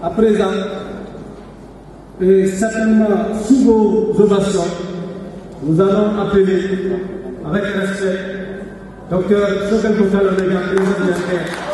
À présent, et certainement sous vos ovations, nous allons appeler avec respect Dr Sokane Koutalo Lega, président de l'APR.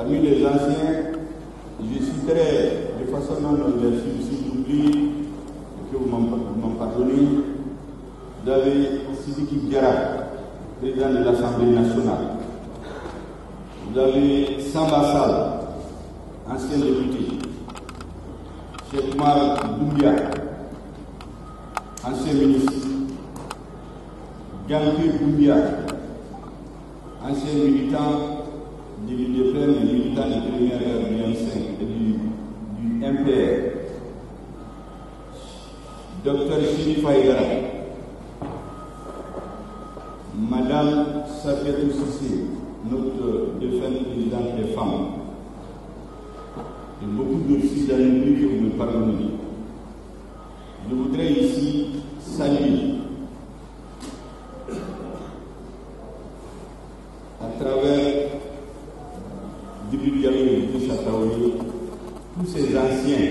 Parmi les anciens, je citerai de façon non objective, si j'oublie, que vous m'en pardonnez, vous avez Sidiki Diarra, président de l'Assemblée nationale. Vous avez Samba Sall, ancien député. Cheikh Oumar Doumbia, ancien ministre. Gankir Doumbia, ancien militant de l'UDPM et militant de première heure du M5 et du MPR. Dr Chérif Aïdara, Madame Safiatou Cissé, notre défunte présidente des femmes, et beaucoup d'autres d'amis que vous me pardonnez. Je voudrais ici saluer à travers Djibril Diallo et Idrissa Traoré tous ces anciens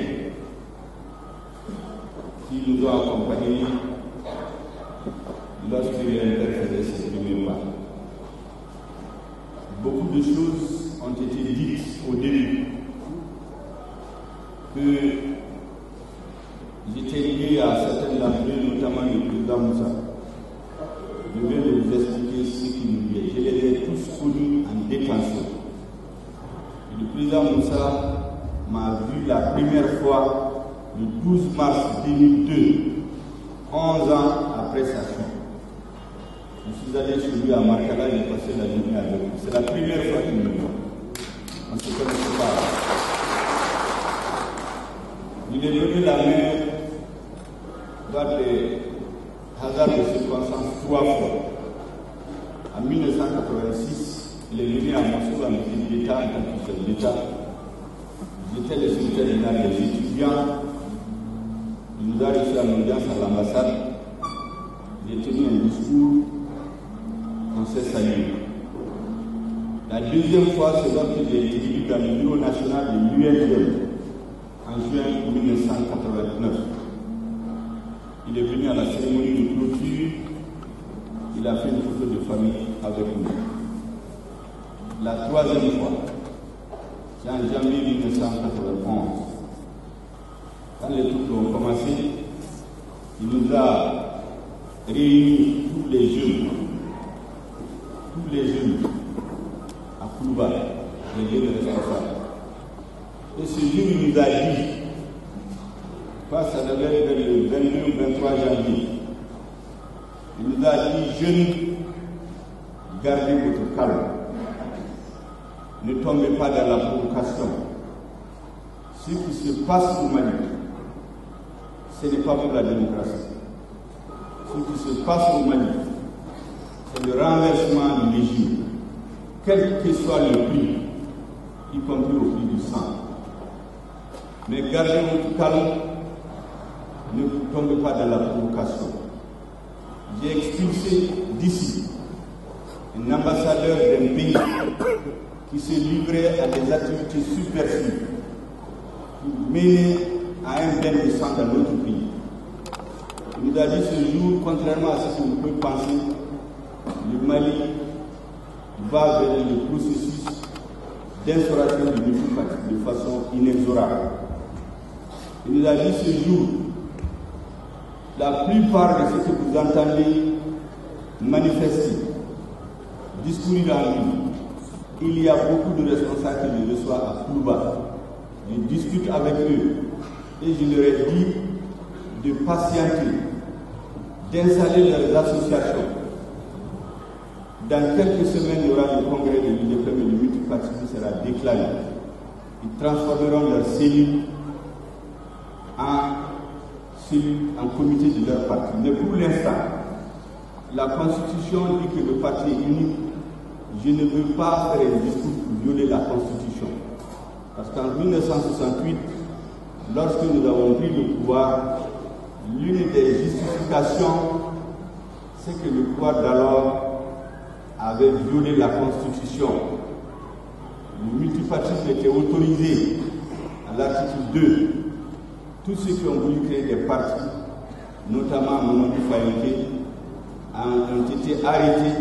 qui nous ont accompagnés lorsqu'il interférait ses premiers pas. Beaucoup de choses ont été dites au début que j'étais lié à certaines d'entre eux, notamment le président Moussa. Je viens de vous expliquer ce qui nous liait. Je les ai tous connus en détention. Et le président Moussa m'a vu la première fois le 12 mars 2002, 11 ans après sa chute. Je suis allé chez lui à Marcala, j'ai passé la journée avec lui. C'est la première fois qu'il me voit. On ne se connaissait pas. Il est donné la main par des hasards de circonstances 3 fois. En 1986, il est venu à Moscou à Ministère d'État en tant que chef d'État. J'étais le secrétaire général des étudiants. Il nous a reçu en audience à l'ambassade. Il a tenu un discours qu'on s'est salué. La deuxième fois, c'est lorsque j'ai été élu dans le bureau national de l'UNGM en juin 1989. Il est venu à la cérémonie de clôture. Il a fait une photo de famille avec nous. La troisième fois, c'est en janvier 1991. Quand les troupes ont commencé, il nous a réunis tous les jeunes à Koulouba, les jeunes responsables. Et ce jour, il nous a dit, ça devait être le 22 ou 23 janvier, il nous a dit, jeunes, gardez votre calme. Ne tombez pas dans la provocation. Ce qui se passe au Mali, ce n'est pas pour la démocratie. Ce qui se passe au Mali, c'est le renversement du régime, quel que soit le prix, y compris au prix du sang. Mais gardez votre calme, ne tombez pas dans la provocation. J'ai expulsé d'ici un ambassadeur d'un pays qui se livrait à des activités subversives pour mener à un bain de sang dans notre pays. Il nous a dit ce jour, contrairement à ce que vous pouvez penser, le Mali va vers le processus d'instauration du multipartisme de façon inexorable. Il nous a dit ce jour, la plupart de ce que vous entendez manifester, discourir en lui, il y a beaucoup de responsables que je reçois à Koulouba. Je discute avec eux et je leur ai dit de patienter, d'installer leurs associations. Dans quelques semaines, il y aura le congrès de l'UDPM et le multipartisme sera déclaré. Ils transformeront leurs cellules en comité de leur parti. Mais pour l'instant, la Constitution dit que le parti est unique. Je ne veux pas faire un discours pour violer la Constitution. Parce qu'en 1968, lorsque nous avons pris le pouvoir, l'une des justifications, c'est que le pouvoir d'alors avait violé la Constitution. Le multipartisme était autorisé à l'article 2. Tous ceux qui ont voulu créer des partis, notamment Mamadou Fayenke, ont été arrêtés,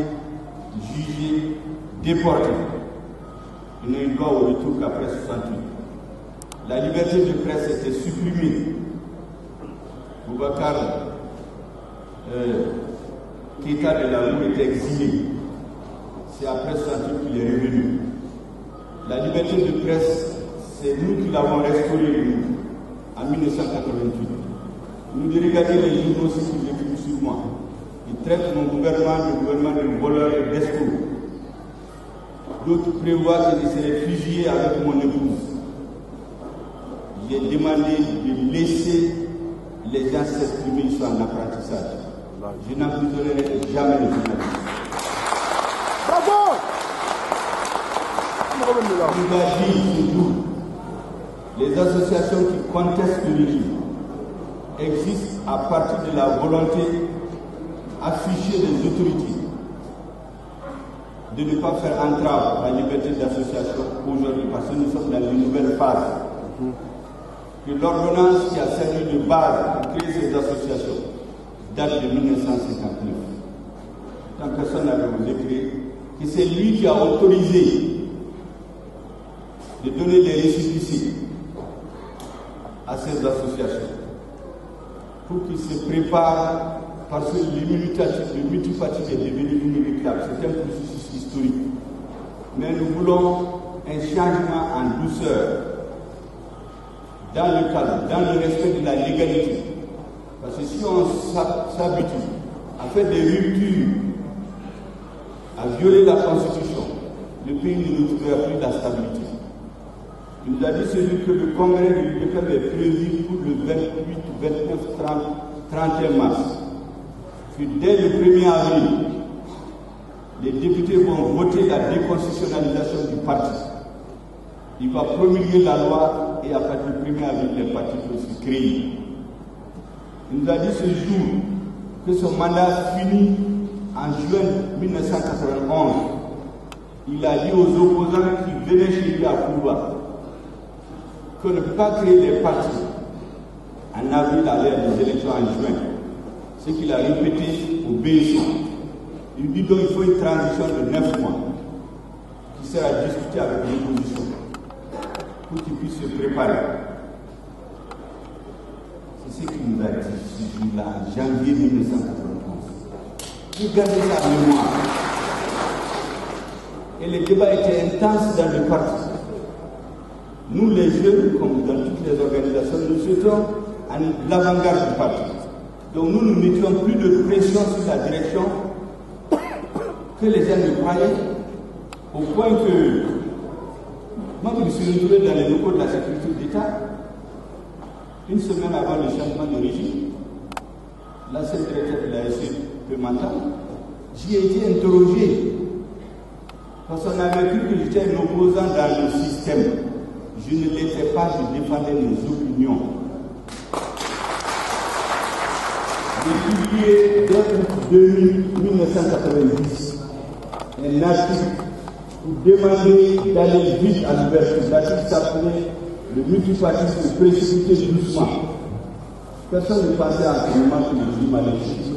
jugés, déportés. Ils n'ont eu droit au retour qu'après 68. La liberté de presse était supprimée. Boubacar Keïta de la Rue était exilé. c'est après 68 qu'il est revenu. La liberté de presse, c'est nous qui l'avons restaurée en 1988. Nous de regarder les journaux qui écrivent sur moi. Ils traitent mon gouvernement de voleur et d'escroc. D'autres prévoient que je serai fusillé avec mon épouse. J'ai demandé de laisser les gens s'exprimer sur un apprentissage. Je n'emprisonnerai jamais les journalistes. Bravo! Il va dire surtout, les associations qui contestent le régime existent à partir de la volonté affichée des autorités de ne pas faire entrave à la liberté d'association aujourd'hui, parce que nous sommes dans une nouvelle phase. Que l'ordonnance qui a servi de base pour créer ces associations date de 1959. Tant personne n'avait osé créer, que c'est lui qui a autorisé de donner des récépissés à ces associations pour qu'ils se préparent, parce que le multipartisme est devenu inévitable. C'est un processus historique. Mais nous voulons un changement en douceur, dans le cadre, dans le respect de la légalité. Parce que si on s'habitue à faire des ruptures, à violer la Constitution, le pays ne nous trouvera plus de la stabilité. Il nous a dit celui que le congrès de l'UDPM est prévu pour le 28, 29, 30, 31 mars. Puis dès le 1er avril, les députés vont voter la déconstitutionnalisation du parti. Il va promulguer la loi et à partir du 1er avril, les partis vont se créer. Il nous a dit ce jour que son mandat finit en juin 1991. Il a dit aux opposants qui venaient chez lui à Cuba qu'on ne peut pas créer des partis en avril à l'ère des élections en juin. Ce qu'il a répété au BSO. Il dit donc qu'il faut une transition de 9 mois qui sera discutée avec l'opposition pour qu'ils puissent se préparer. C'est ce qu'il nous a dit ce jour-là, en janvier 1991. Regardez sa mémoire. Et les débats étaient intenses dans le parti. Nous, les jeunes, comme dans toutes les organisations, nous étions à l'avant-garde du parti. Donc nous ne mettions plus de pression sur la direction que les gens ne croyaient, au point que moi je me suis retrouvé dans les locaux de la sécurité d'État, une semaine avant le changement de régime. L'ancien directeur de la SE peut m'entendre. J'y ai été interrogé parce qu'on avait cru que j'étais un opposant dans le système. Je ne l'étais pas, je défendais mes opinions. J'ai publié dès 1990 un article pour demander d'aller vite à l'ouverture. L'article s'appelait le multipartisme précipité doucement. Personne ne pensait à ce moment que le régime allait changer.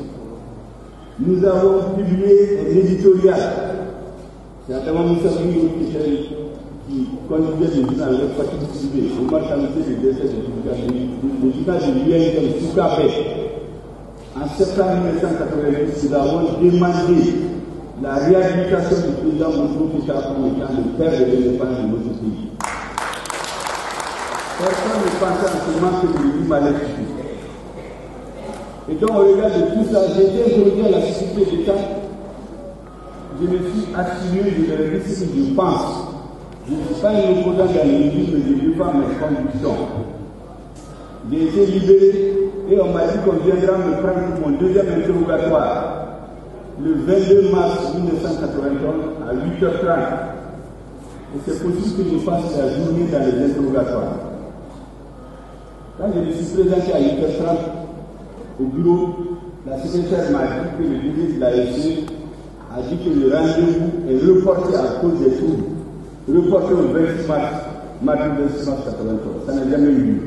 Nous avons publié un éditorial. C'est notamment Moussa qui conduisait les journaux avec parti privé. Au moins, ça nous fait le décès de journal de l'UNM Soukabé. En septembre 1990, nous avons demandé la réhabilitation du président Moussa Kéta comme étant le père de l'indépendance de notre pays. Personne ne pensait en ce moment que le régime allait changer. Et donc, au regard de tout ça, j'ai été interrogé à la sécurité d'État. Je me suis assuré de leur dire ce que je pense. Je ne suis pas un opposant dans le régime, mais je défends mes convictions. J'ai été libéré et on m'a dit qu'on viendra me prendre pour mon deuxième interrogatoire le 22 mars 1991 à 8h30. Et c'est possible que je fasse la journée dans les interrogatoires. Quand je me suis présenté à 8h30, au bureau, la secrétaire m'a dit que le ministre de la SE a dit que le rendez-vous est reporté à cause des troubles. Reporté au 26 mars, mardi 26 mars 1993. Ça n'a jamais eu lieu.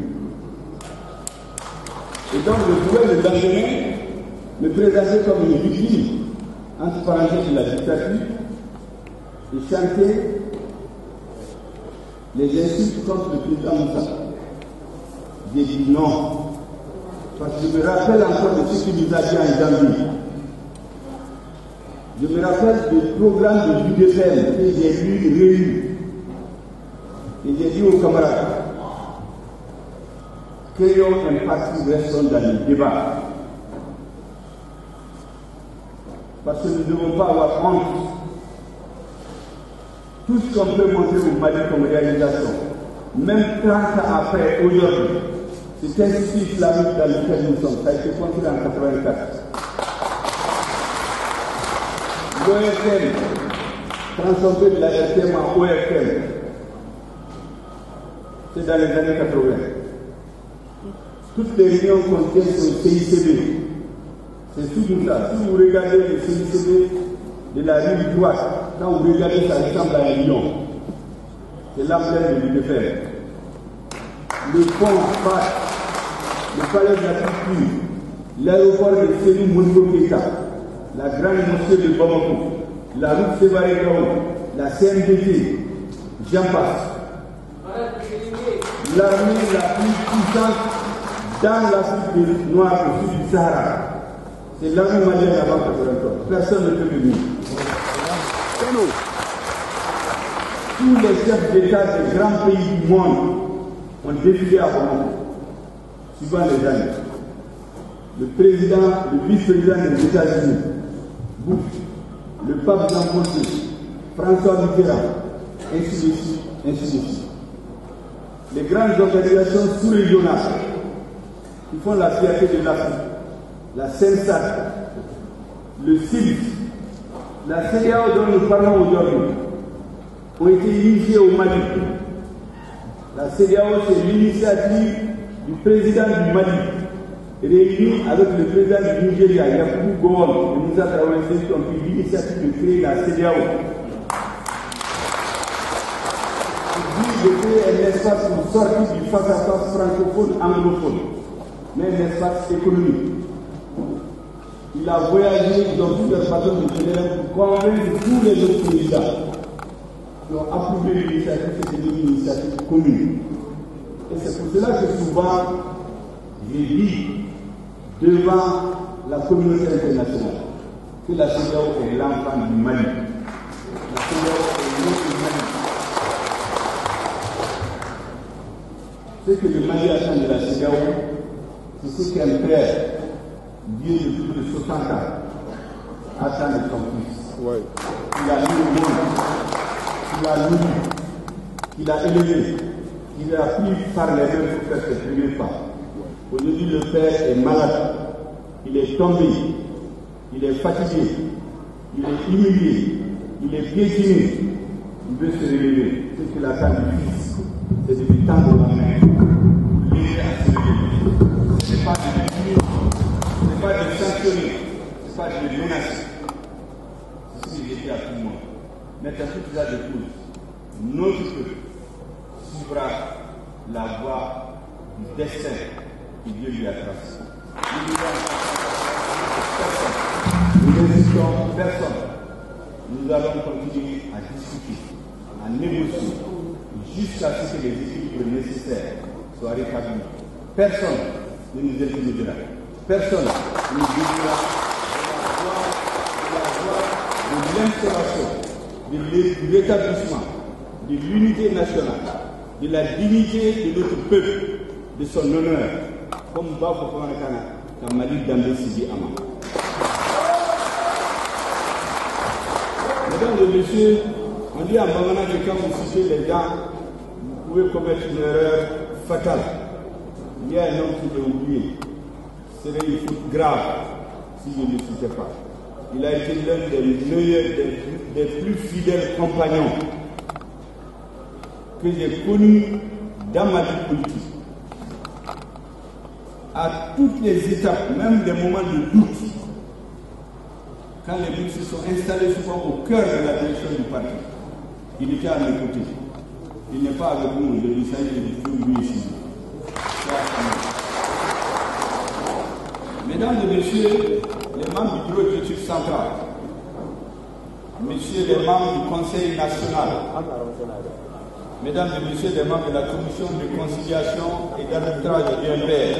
Et donc je pouvais le lendemain me présenter comme une victime, entre parenthèses de la dictature, et chanter les insultes contre le président Moussa. J'ai dit non. Parce que je me rappelle encore de ce qu'il nous a dit en janvier. Je me rappelle du programme de l'UDPM que j'ai lu réuni. Et j'ai dit aux camarades, créons un parti restant dans le débat. Parce que nous ne devons pas avoir honte. Tout ce qu'on peut montrer au Mali comme réalisation, même 30 ans après, aujourd'hui, c'est l'institut islamique dans lequel nous sommes. Ça a été construit en 1984. L'OFM, transformé de la RTM en OFM, c'est dans les années 80. Toutes les réunions qu'on tient sur le CICB, c'est tout ça. Si vous regardez le CICB de la rive droite, quand vous regardez, ça ressemble à un lion. C'est l'emblème de l'UDPM. Le pont face, le palais de la culture, l'aéroport de Sénou Moungo Keita, la grande mosquée de Bamako, la route Sévaré-Gao, la CNDT, j'en passe. L'armée la plus puissante dans l'Afrique noire au sud du Sahara. C'est l'armée malienne avant 1983. Personne ne peut venir. Tous les chefs d'État des grands pays du monde ont défilé à Bamako, suivant les années. Le président, le vice-président des États-Unis, Bush, le pape Jean-Paul II, François Mitterrand, ainsi de suite, ainsi de suite. Les grandes organisations sous-régionales qui font la fierté de l'Afrique, la CENSAT, le CILIC, la CEDEAO dont nous parlons aujourd'hui, ont été initiés au Mali. La CEDEAO, c'est l'initiative du président du Mali, réuni avec le président du Nigeria, Yakubu Gowon, et Moussa Traoré, qui ont pris l'initiative de créer la CEDEAO. De créer un espace pour sortir du face-à-face francophone-anglophone, mais un espace économique. Il a voyagé dans plusieurs façons de fédérer pour convaincre tous les autres présidents qui ont approuvé l'initiative, c'est une initiative commune. Et c'est pour cela que souvent, j'ai dit devant la communauté internationale que la CEDEAO est l'enfant du Mali. La CEDEAO est l'enfant du Mali. Ce que le Mali attend de la CEDEAO, c'est ce qu'un père, vieux de plus de 60 ans, attend de son fils. Ouais. Il a mis au monde, il a nourri, il a élevé, il a pris par les mains pour faire ses premiers pas. Aujourd'hui, le père est malade, il est tombé, il est fatigué, il est humilié, il est piétiné, il veut se réveiller. C'est ce qu'il attend du fils, c'est de lui tendre la main. Ce n'est pas de punir, ce n'est pas de sanctionner, ce n'est pas de menacer. C'est ce que j'ai dit à tout le monde. Maintenant, tout ça de cause, notre peuple suivra la voie du destin que Dieu lui a tracé. Nous n'hésitons personne. Nous allons continuer à discuter, à négocier, jusqu'à ce que les équilibres nécessaires soient rétablis. Personne ne nous intimidera. Personne ne nous déviera de la voie de l'instauration, de l'établissement, de l'unité nationale, de la dignité de notre peuple, de son honneur, comme Bafo Famanakana, comme Malik Dambé Sidi Ama. Mesdames et messieurs, on dit à Bamana que quand vous citez les gens, vous pouvez commettre une erreur fatale. Il y a un homme qui l'a oublié. Ce serait une faute grave si je ne le citais pas. Il a été l'un des meilleurs, des plus fidèles compagnons que j'ai connus dans ma vie politique. À toutes les étapes, même des moments de doute, quand les buts se sont installés souvent au cœur de la direction du parti, il était à mes côtés. Il n'est pas avec nous, je lui salue, il est toujours lui ici. Mesdames et messieurs, les membres du bureau d'études centrales, messieurs les membres du Conseil national, mesdames et messieurs les membres de la commission de conciliation et d'arbitrage du MPR,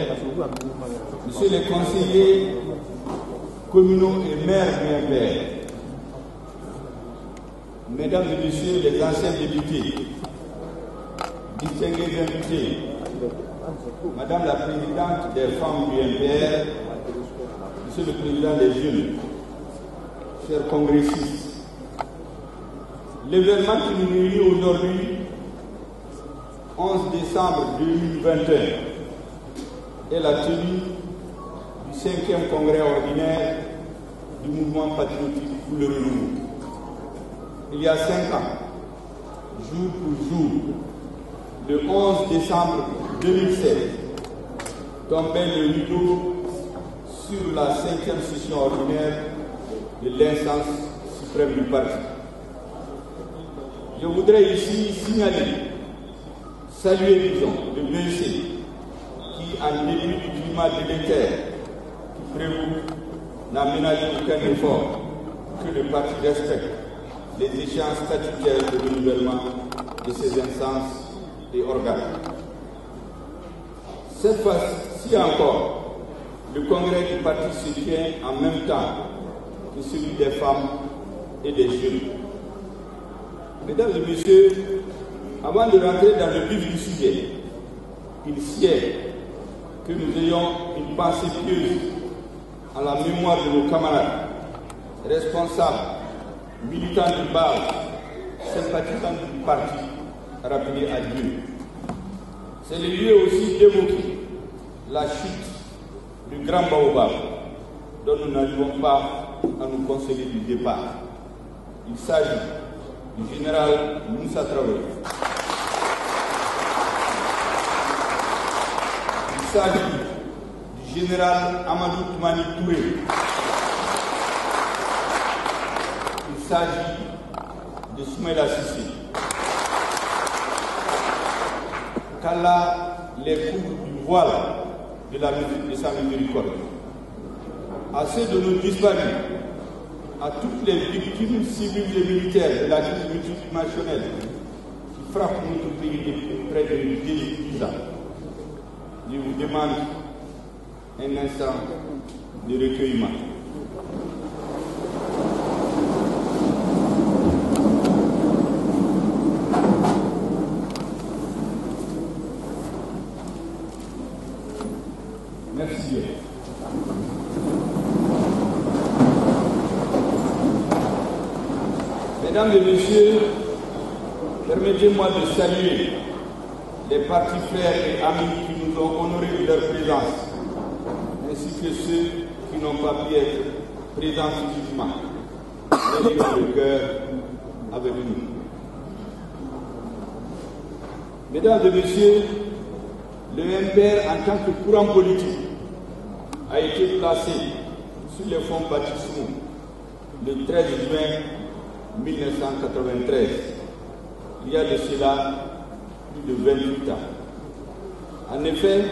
messieurs les conseillers communaux et maires du MPR, Mesdames et Messieurs les anciens députés, distingués invités, Madame la Présidente des femmes du MPR, Monsieur le Président des jeunes, chers congressistes, l'événement qui nous réunit aujourd'hui, 11 décembre 2021, est la tenue du 5e congrès ordinaire du mouvement patriotique pour le renouveau. Il y a 5 ans, jour pour jour, le 11 décembre 2016, tombait le rideau sur la 5e session ordinaire de l'instance suprême du parti. Je voudrais ici signaler, saluer, disons, le BEC qui, en dépit du climat délétère qui prévaut, n'a ménagé aucun effort que le parti respecte les échéances statutaires de renouvellement de ses instances et organes. Cette fois-ci encore, le congrès du parti se tient en même temps que celui des femmes et des jeunes. Mesdames et Messieurs, avant de rentrer dans le vif du sujet, il sied que nous ayons une pensée pieuse à la mémoire de nos camarades, responsables, militants de base, sympathisants du parti, rappelés à Dieu. C'est le lieu aussi d'évoquer la chute du grand baobab, dont nous n'arrivons pas à nous consoler du départ. Il s'agit du général Moussa Traoré. Il s'agit du général Amadou Toumani Touré. Il s'agit de Soumaïla Cissé. Qu'Allah les couvre du voile de sa miséricorde. À ceux de nos disparus, à toutes les victimes civiles et militaires de la crise multidimensionnelle qui frappe notre pays depuis près de 10 ans, je vous demande un instant de recueillement. Merci bien. Mesdames et Messieurs, permettez-moi de saluer les partis frères et amis qui nous ont honorés de leur présence, ainsi que ceux qui n'ont pas pu être présents physiquement, mais qui ont le cœur avec nous. Mesdames et Messieurs, le MPR en tant que courant politique a été placé sur les fonds baptismaux le 13 juin 1993, il y a de cela plus de 28 ans. En effet,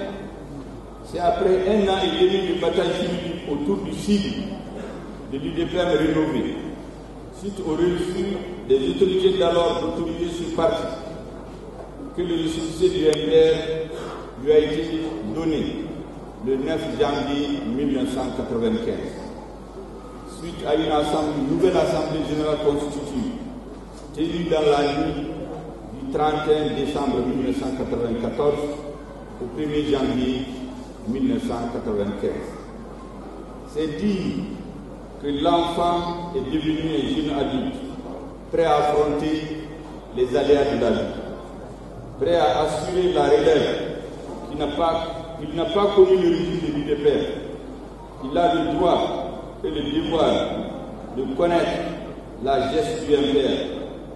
c'est après 1 an et demi de bataille juridique autour du sigle de l'UDPM rénové, suite au refus des autorités d'alors d'autoriser ce parti, que le récépissé du MPR lui a été donné le 9 janvier 1995. Suite à une nouvelle Assemblée générale constitutive, tenue dans la nuit du 31 décembre 1994 au 1er janvier 1995. C'est dire que l'enfant est devenu un jeune adulte, prêt à affronter les aléas de la vie, prêt à assurer la relève qu'il n'a pas connu le régime de l'UDPR. Il a le droit et le devoir de connaître la geste du MPR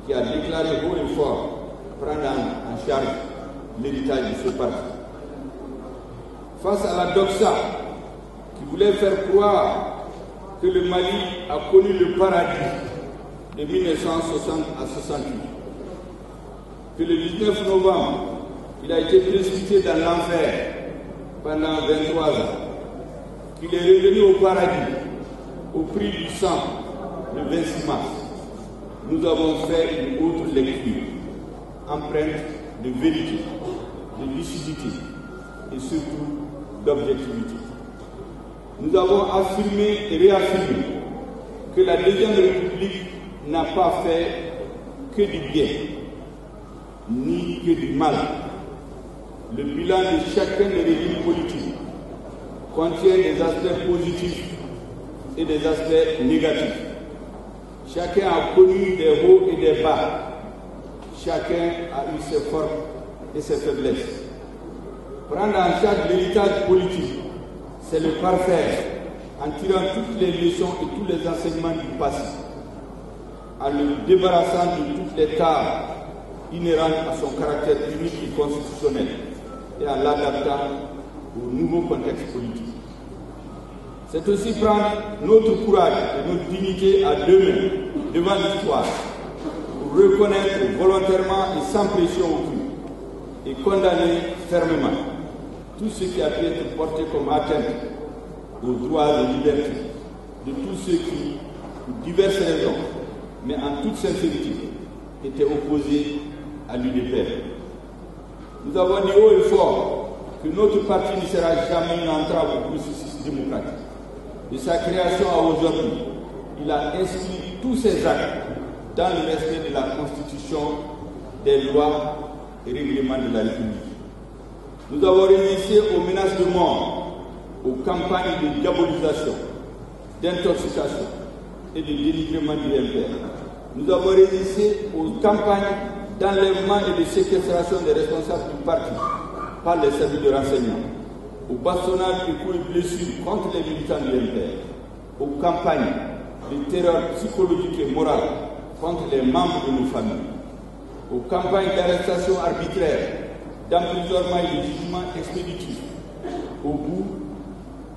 qui a déclaré haut et fort prendre en charge l'héritage de ce parti. Face à la doxa qui voulait faire croire que le Mali a connu le paradis de 1960 à 68, que le 19 novembre, il a été précipité dans l'enfer pendant 23 ans, qu'il est revenu au paradis au prix du sang le 26 mars, nous avons fait une autre lecture, empreinte de vérité, de lucidité et surtout d'objectivité. Nous avons affirmé et réaffirmé que la Deuxième République n'a pas fait que du bien, ni que du mal. Le bilan de chacun des régimes politiques contient des aspects positifs et des aspects négatifs. Chacun a connu des hauts et des bas. Chacun a eu ses forces et ses faiblesses. Prendre en charge l'héritage politique, c'est le parfaire en tirant toutes les leçons et tous les enseignements du passé, en le débarrassant de toutes les tares inhérentes à son caractère unique et constitutionnel et en l'adaptant au nouveau contexte politique. C'est aussi prendre notre courage et notre dignité à deux mains devant l'histoire pour reconnaître volontairement et sans pression aucune et condamner fermement tout ce qui a pu être porté comme atteinte aux droits et libertés de tous ceux qui, pour diverses raisons, mais en toute sincérité, étaient opposés à l'UDPR. Nous avons dit haut et fort que notre parti ne sera jamais une entrave au processus démocratique. De sa création à aujourd'hui, il a inscrit tous ses actes dans le respect de la Constitution, des lois et règlements de la République. Nous avons résisté aux menaces de mort, aux campagnes de diabolisation, d'intoxication et de dénigrement du MPR. Nous avons résisté aux campagnes d'enlèvement et de séquestration des responsables du parti par les services de renseignement, aux bastonnades et coups et blessures contre les militants du MPR, aux campagnes de terreur psychologique et morale contre les membres de nos familles, aux campagnes d'arrestation arbitraire, d'emprisonnement et de jugement expéditif,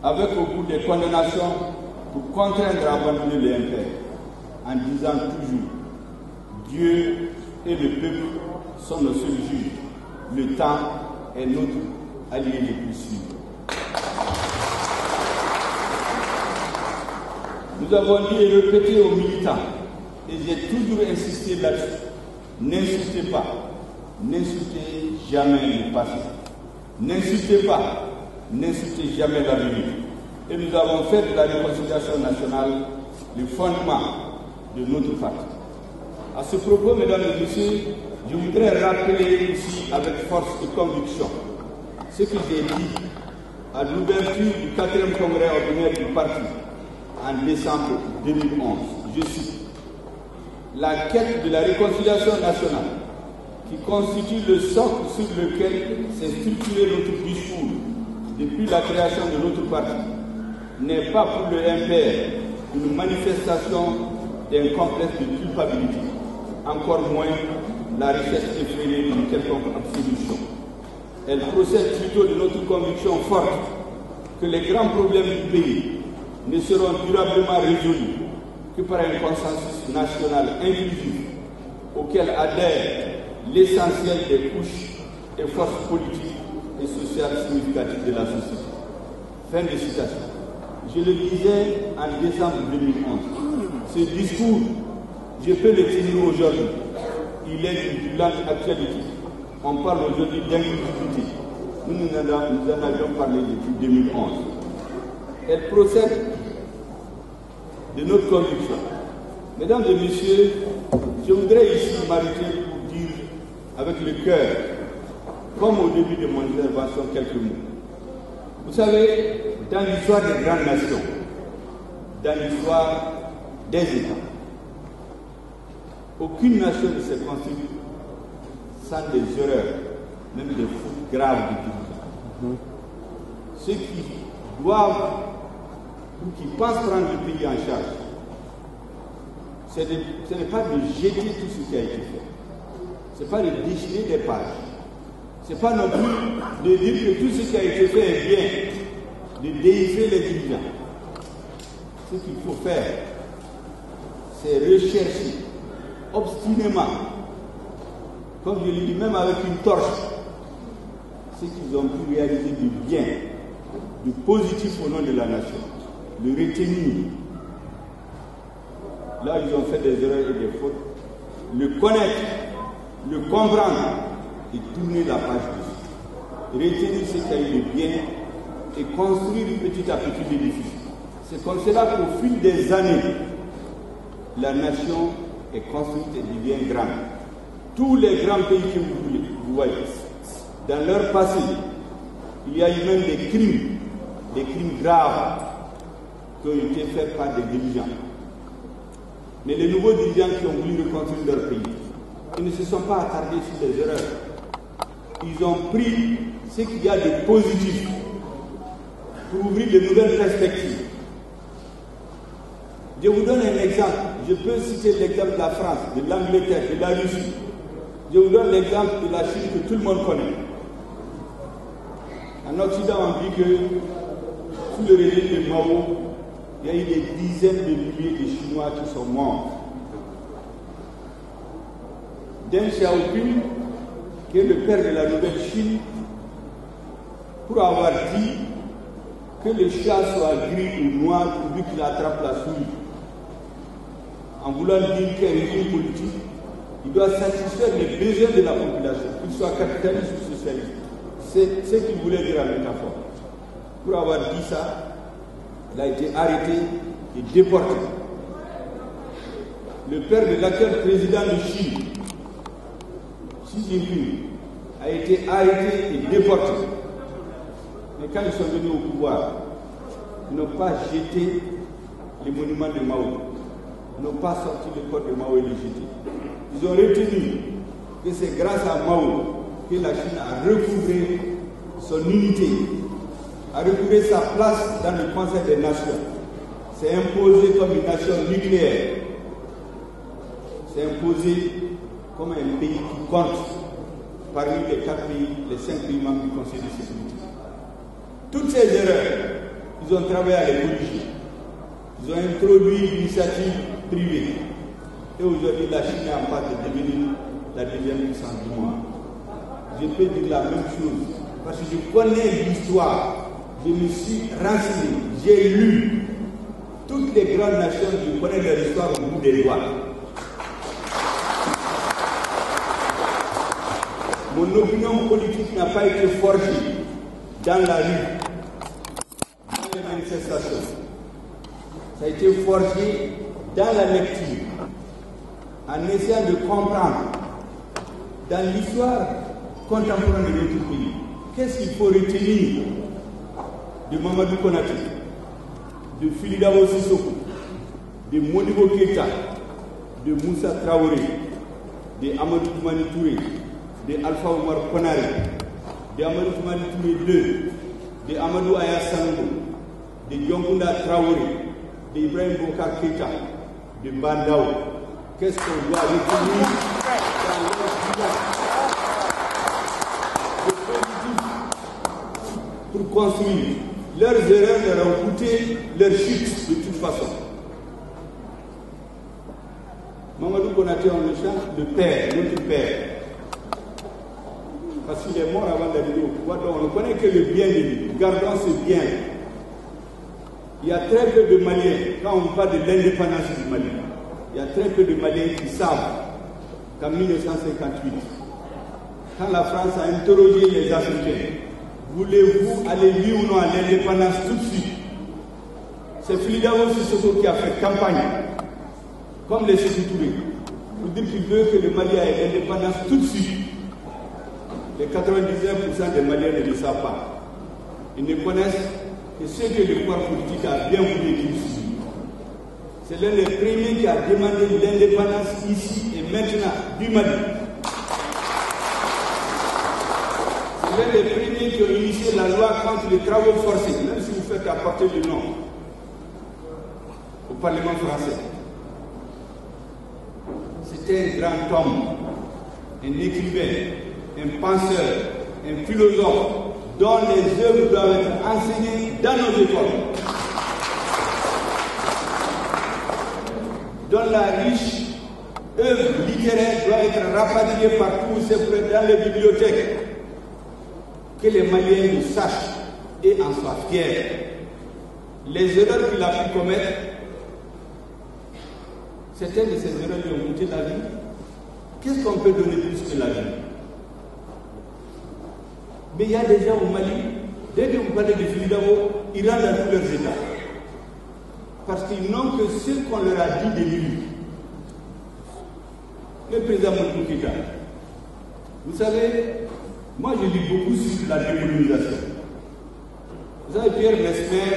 avec au bout des condamnations pour contraindre à abandonner le MPR, en disant toujours Dieu et le peuple sont nos seuls juges. Le temps est notre allié le plus sûr. Nous avons dit et répété aux militants, et j'ai toujours insisté là-dessus, n'insultez pas, n'insultez jamais le passé, n'insultez pas, n'insultez jamais l'avenir. Et nous avons fait de la réconciliation nationale le fondement de notre parti. À ce propos, mesdames et messieurs, je voudrais rappeler ici avec force et conviction ce que j'ai dit à l'ouverture du 4e congrès ordinaire du parti en décembre 2011. Je cite: la quête de la réconciliation nationale, qui constitue le socle sur lequel s'est structuré notre discours depuis la création de notre parti, n'est pas pour le MPR une manifestation d'un complexe de culpabilité, encore moins la richesse effrénée d'une quelconque absolution. Elle procède plutôt de notre conviction forte que les grands problèmes du pays ne seront durablement résolus que par un consensus national inclusif auquel adhère l'essentiel des couches et forces politiques et sociales significatives de la société. Fin de citation. Je le disais en décembre 2011. Ce discours, je peux le tenir aujourd'hui. Il est d'une brûlante actualité. On parle aujourd'hui d'inclusivité. Nous en avions parlé depuis 2011. Elle procède de notre conviction. Mesdames et messieurs, je voudrais ici m'arrêter pour dire avec le cœur, comme au début de mon intervention, quelques mots. Vous savez, dans l'histoire des grandes nations, dans l'histoire des États, aucune nation ne s'est construite sans des erreurs, même des fautes graves de dirigeants. Ceux qui doivent ou qui pensent prendre le pays en charge, ce n'est pas de jeter tout ce qui a été fait. Ce n'est pas de déchirer des pages. Ce n'est pas non plus de dire que tout ce qui a été fait est bien, de déiser les dirigeants. Ce qu'il faut faire, c'est rechercher obstinément, comme je l'ai dit, même avec une torche, ce qu'ils ont pu réaliser du bien, du positif au nom de la nation, le retenir. Là, ils ont fait des erreurs et des fautes. Le connaître, le comprendre et tourner la page dessus. Retenir ce qui a eu de bien et construire petit à petit l'édifice. C'est comme cela qu'au fil des années, la nation est construite et devient grande. Tous les grands pays que vous voyez, dans leur passé, il y a eu même des crimes graves qui ont été faits par des dirigeants. Mais les nouveaux dirigeants qui ont voulu reconstruire leur pays, ils ne se sont pas attardés sur les erreurs. Ils ont pris ce qu'il y a de positif pour ouvrir de nouvelles perspectives. Je vous donne un exemple. Je peux citer l'exemple de la France, de l'Angleterre, de la Russie. Je vous donne l'exemple de la Chine que tout le monde connaît. En Occident, on dit que sous le régime de Mao, il y a eu des dizaines de milliers de Chinois qui sont morts. Deng Xiaoping, qui est le père de la nouvelle Chine, pour avoir dit que le chat soit gris ou noir pourvu qu'il attrape la souris. En voulant dire qu'il y a un régime politique, il doit satisfaire les besoins de la population, qu'il soit capitaliste ou socialiste. C'est ce qu'il voulait dire en métaphore. Pour avoir dit ça, il a été arrêté et déporté. Le père de l'actuel président de Chine, Xi Jinping, a été arrêté et déporté. Mais quand ils sont venus au pouvoir, ils n'ont pas jeté les monuments de Mao. Ils n'ont pas sorti le corps de Mao et les jeté. Ils ont retenu que c'est grâce à Mao que la Chine a recouvré son unité, a recouvré sa place dans le Conseil des Nations. C'est imposé comme une nation nucléaire. C'est imposé comme un pays qui compte parmi les 4 pays, les 5 pays membres du Conseil de sécurité. Toutes ces erreurs, ils ont travaillé à les corriger. Ils ont introduit l'initiative privée. Et aujourd'hui, la Chine est en passe de devenir la deuxième puissance du monde. Je peux dire la même chose, parce que je connais l'histoire, je me suis renseigné, j'ai lu toutes les grandes nations, je connais leur histoire au bout des doigts. Mon opinion politique n'a pas été forgée dans la rue, dans les manifestations. Ça a été forgé dans la lecture, en essayant de comprendre dans l'histoire contemporaine de notre pays. Qu'est-ce qu'il faut retenir de Mamadou Konaté, de Philidao Sissoko, de Modibo Keïta, de Moussa Traoré, de Amadou Toumani Touré, de Alpha Omar Konaré, de Amadou Toumani Touré II, de Amadou Aya Sango, de Yongunda Traoré, de Ibrahim Bokar Keïta, de Bandao. Qu'est-ce qu'on doit retenir dans leur bilan de positif pour construire? Leurs erreurs leur ont coûté leur chute de toute façon. Mamadou Konaté, on le chante le père, notre père. Parce qu'il est mort avant d'arriver au pouvoir, donc on ne connaît que le bien de lui. Gardons ce bien. Il y a très peu de Maliens, quand on parle de l'indépendance du Mali, il y a très peu de Maliens qui savent qu'en 1958, quand la France a interrogé les Africains, voulez-vous aller oui ou non à l'indépendance tout de suite? C'est Philidao Sissoko qui a fait campagne, comme les Sékou Touré, pour dire qu'il veut que le Mali ait l'indépendance tout de suite. Les 99% des Maliens ne le savent pas. Ils ne connaissent que ce que le pouvoir politique a bien voulu qu'ils suivent. C'est l'un des premiers qui a demandé l'indépendance ici et maintenant du Mali. C'est l'un des premiers qui ont initié la loi contre les travaux forcés, même si vous faites apporter le nom au Parlement français. C'était un grand homme, un écrivain, un penseur, un philosophe, dont les œuvres doivent être enseignées dans nos écoles, dont la riche œuvre littéraire doit être rapatriée partout où c'est prêt dans les bibliothèques, que les Maliens le sachent et en soient fiers. Les erreurs qu'il a pu commettre, certaines de ces erreurs lui ont coûté la vie. Qu'est-ce qu'on peut donner plus que la vie? Mais il y a des gens au Mali, dès que vous parlez de Philidao, ils rentrent dans tous leurs états. Parce qu'ils n'ont que ce qu'on leur a dit de lui. le président Moukoukéka. Vous savez, moi je lis beaucoup sur la décolonisation. Vous savez, Pierre Mesmer,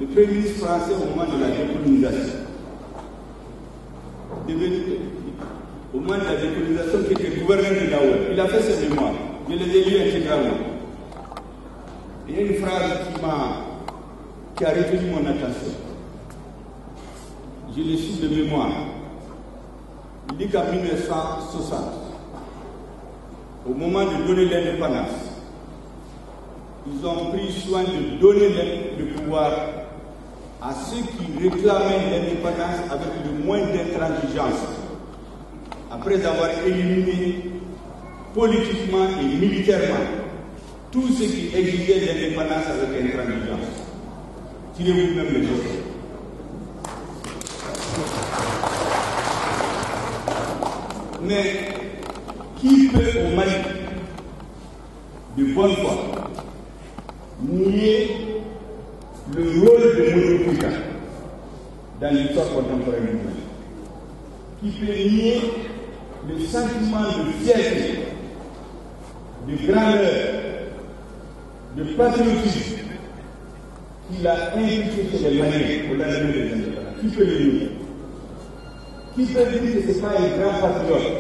le premier ministre français au moment de la décolonisation, au moment de la décolonisation qui était gouverneur de Daouel, il a fait ses mémoires. Je les ai lus intégralement. Il y a une phrase qui a retenu mon attention. Je l'ai su de mémoire. Il dit qu'en 1960, au moment de donner l'indépendance, ils ont pris soin de donner le pouvoir à ceux qui réclamaient l'indépendance avec le moins d'intransigeance, après avoir éliminé politiquement et militairement tous ceux qui exigeaient l'indépendance avec intransigeance. Tirez-vous même les choses. Mais qui peut au Mali, de bonne foi, nier le rôle de Moukoukéka dans l'histoire contemporaine du Mali? Qui peut nier le sentiment de fierté, de grandeur, de patriotisme qu'il a inculqué chez les Maliens au lendemain des indépendances? Qui peut le nier? Qui peut dire que ce n'est pas un grand patriote,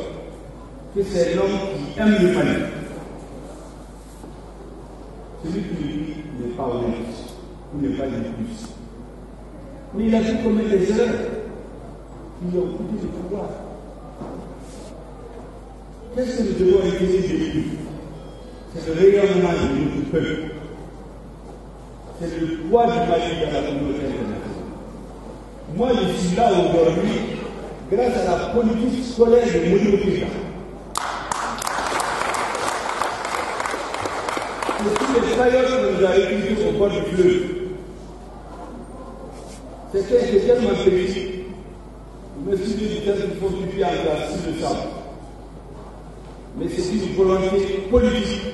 que c'est l'homme qui aime le Mali? Celui qui le dit n'est pas honnête, ou n'est pas du plus. Mais il a pu commettre des erreurs qui lui ont coûté le pouvoir. Qu'est-ce que nous devons retenir de lui? C'est le rayonnement de notre peuple. C'est le poids du Mali dans la communauté internationale. Moi, je suis là aujourd'hui grâce à la politique scolaire de Moukoukéka. C'est tous les paillotes que nous avons étudiés au bord du fleuve. C'était tellement petit. Je me suis dit qu'il faut pipi en glace sur le sable. Mais c'est une volonté politique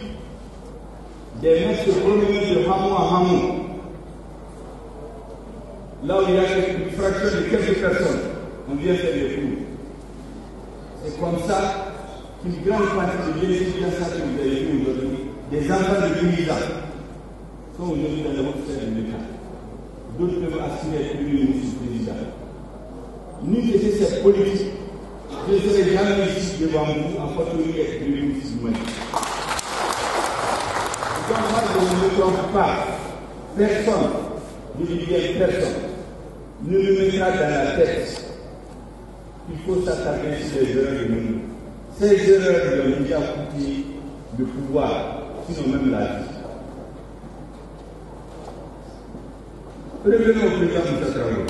des mettre se promener de hameau à hameau. Là où il y a une fraction de quelques personnes, on vient faire des cours. C'est comme ça qu'une grande partie de l'étudiants que vous avez vu aujourd'hui, des enfants de paysans, sont aujourd'hui dans le haut de l'État. D'autres peuvent assurer être premier ministre président. Nous faisons cette politique. Je ne serai jamais ici devant vous en fauteuil être premier ministre du Mali. Donc moi, je ne me trompe pas. Personne, je dis bien personne, ne me mettra dans la tête qu'il faut s'attarder sur les erreurs de nous. Ces erreurs nous ont déjà coûté le pouvoir, sinon même la vie. Revenons au président Moussa Traoré.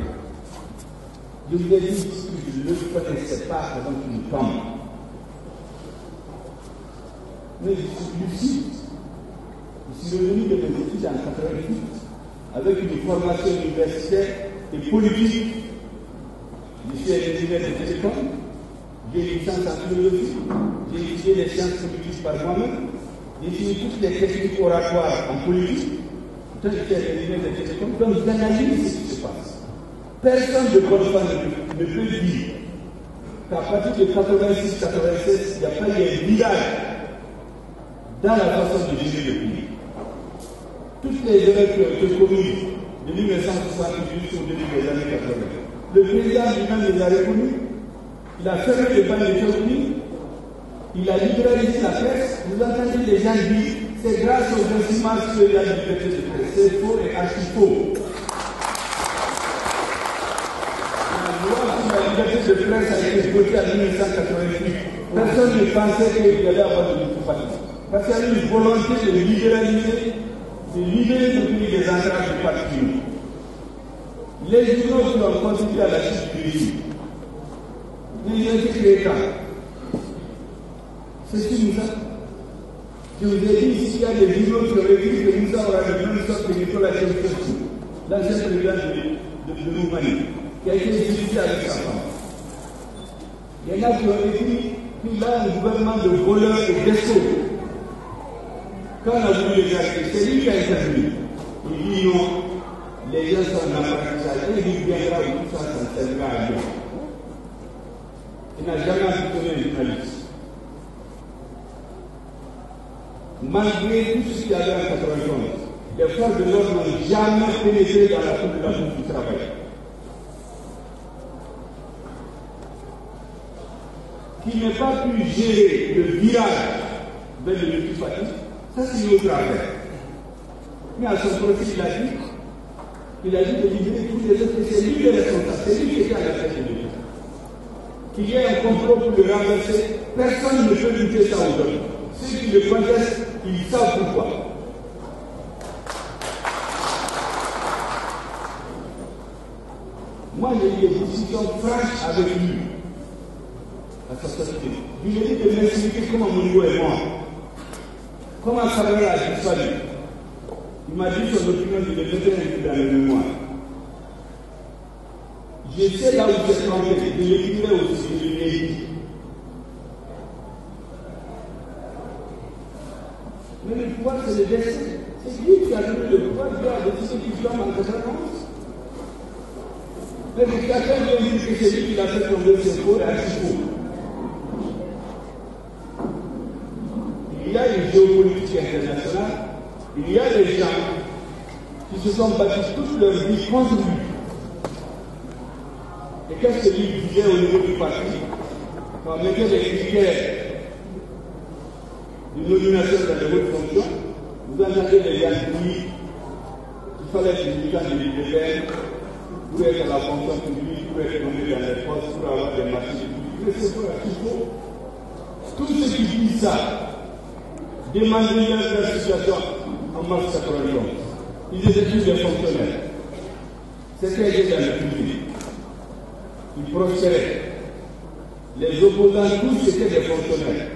Je vous ai dit que je ne le connaissais pas avant qu'il tombe. Mais je suis lucide. Je suis revenu de mes études en 1988 avec une formation universitaire et politique. Je suis ingénieur de télécom, j'ai une licence en philosophie, j'ai étudié les sciences politiques par moi-même, j'ai étudié toutes les techniques oratoires en politique. Je suis ingénieur de télécom, donc j'analyse ce qui se passe. Personne de bonne foi ne peut dire qu'à partir de 86-96, il n'y a pas eu un village dans la façon de gérer le pays. Toutes les erreurs qui ont été commises de 1978 jusqu'au début des années 80, le président lui-même les a reconnus. Il a fermé le banc de Théophile, il a libéralisé la presse. Vous entendez les gens dire c'est grâce aux investissements qu'il y a une liberté de presse. C'est faux et archi faux. La liberté de presse a été votée en 1988. Personne ne pensait qu'il y allait avoir de l'autopathie. Parce qu'il y a eu une volonté de libéraliser, de libérer le pays des entraves du parti. Les journaux qui ont contribué à la chute du régime, ils ont été créés quand? C'est sur Moussa. Je vous ai dit ici qu'il y a des journaux qui auraient dit que Moussa aura le même sort que Nicolas Ceausescu, l'ancien président de Roumanie, qui a été exécuté avec sa femme. Il y en a qui ont écrit qu'il a un gouvernement de voleurs et d'escrocs. Quand on a voulu les acheter, c'est lui qui a intervenu. Il dit non, les gens sont en apprentissage, et il viendra où tout ça, ça servira à Dieu. qui n'a jamais emprisonné un journaliste. Malgré tout ce qu'il y avait en 91, les forces de l'ordre n'ont jamais pénétré dans la cour de la Cour du travail. Qui n'ait pas pu gérer le virage vers le multipartisme, ça c'est une autre affaire. Mais à son profil, il a dit de libérer tous les autres, c'est lui le responsable, c'est lui qui était à la tête de l'État. Qu'il y ait un complot pour le renverser, personne ne peut lutter ça aujourd'hui. Ceux qui le contestent, ils savent pourquoi. Moi, j'ai eu des discussions franches avec lui, à sa société. Je lui ai dit de m'expliquer comment mon niveau est mort, comment Samuel a disparu. Il m'a dit son opinion de le mettre dans le mémoire. Je sais là où j'ai trompé, je l'écrirai aussi, je l'ai dit. Mais le pouvoir, c'est le destin. C'est lui qui a donné le pouvoir, lui a décidé qu'il tombe en 91. Mais quelqu'un vient dire que c'est lui qui l'a fait tomber ses faux et Achifo. Il y a une géopolitique internationale, il y a des gens qui se sont battus toute leur vie contre lui. Et qu'est-ce que lui disait au niveau du parti? Quand on mettait les critères de nomination dans les hautes fonctions, vous entendez les gens dire qu'il fallait être militant de l'IPPN pour être à la fonction publique, pour être nommé dans les postes, pour avoir des marchés publics. Mais c'est pas qu'il faut. Tous ceux qui disent ça, demandez leur situation en mars 91. Ils étaient tous des fonctionnaires. C'était dans le public. Ils prospéraient. Les opposants, tous étaient des fonctionnaires.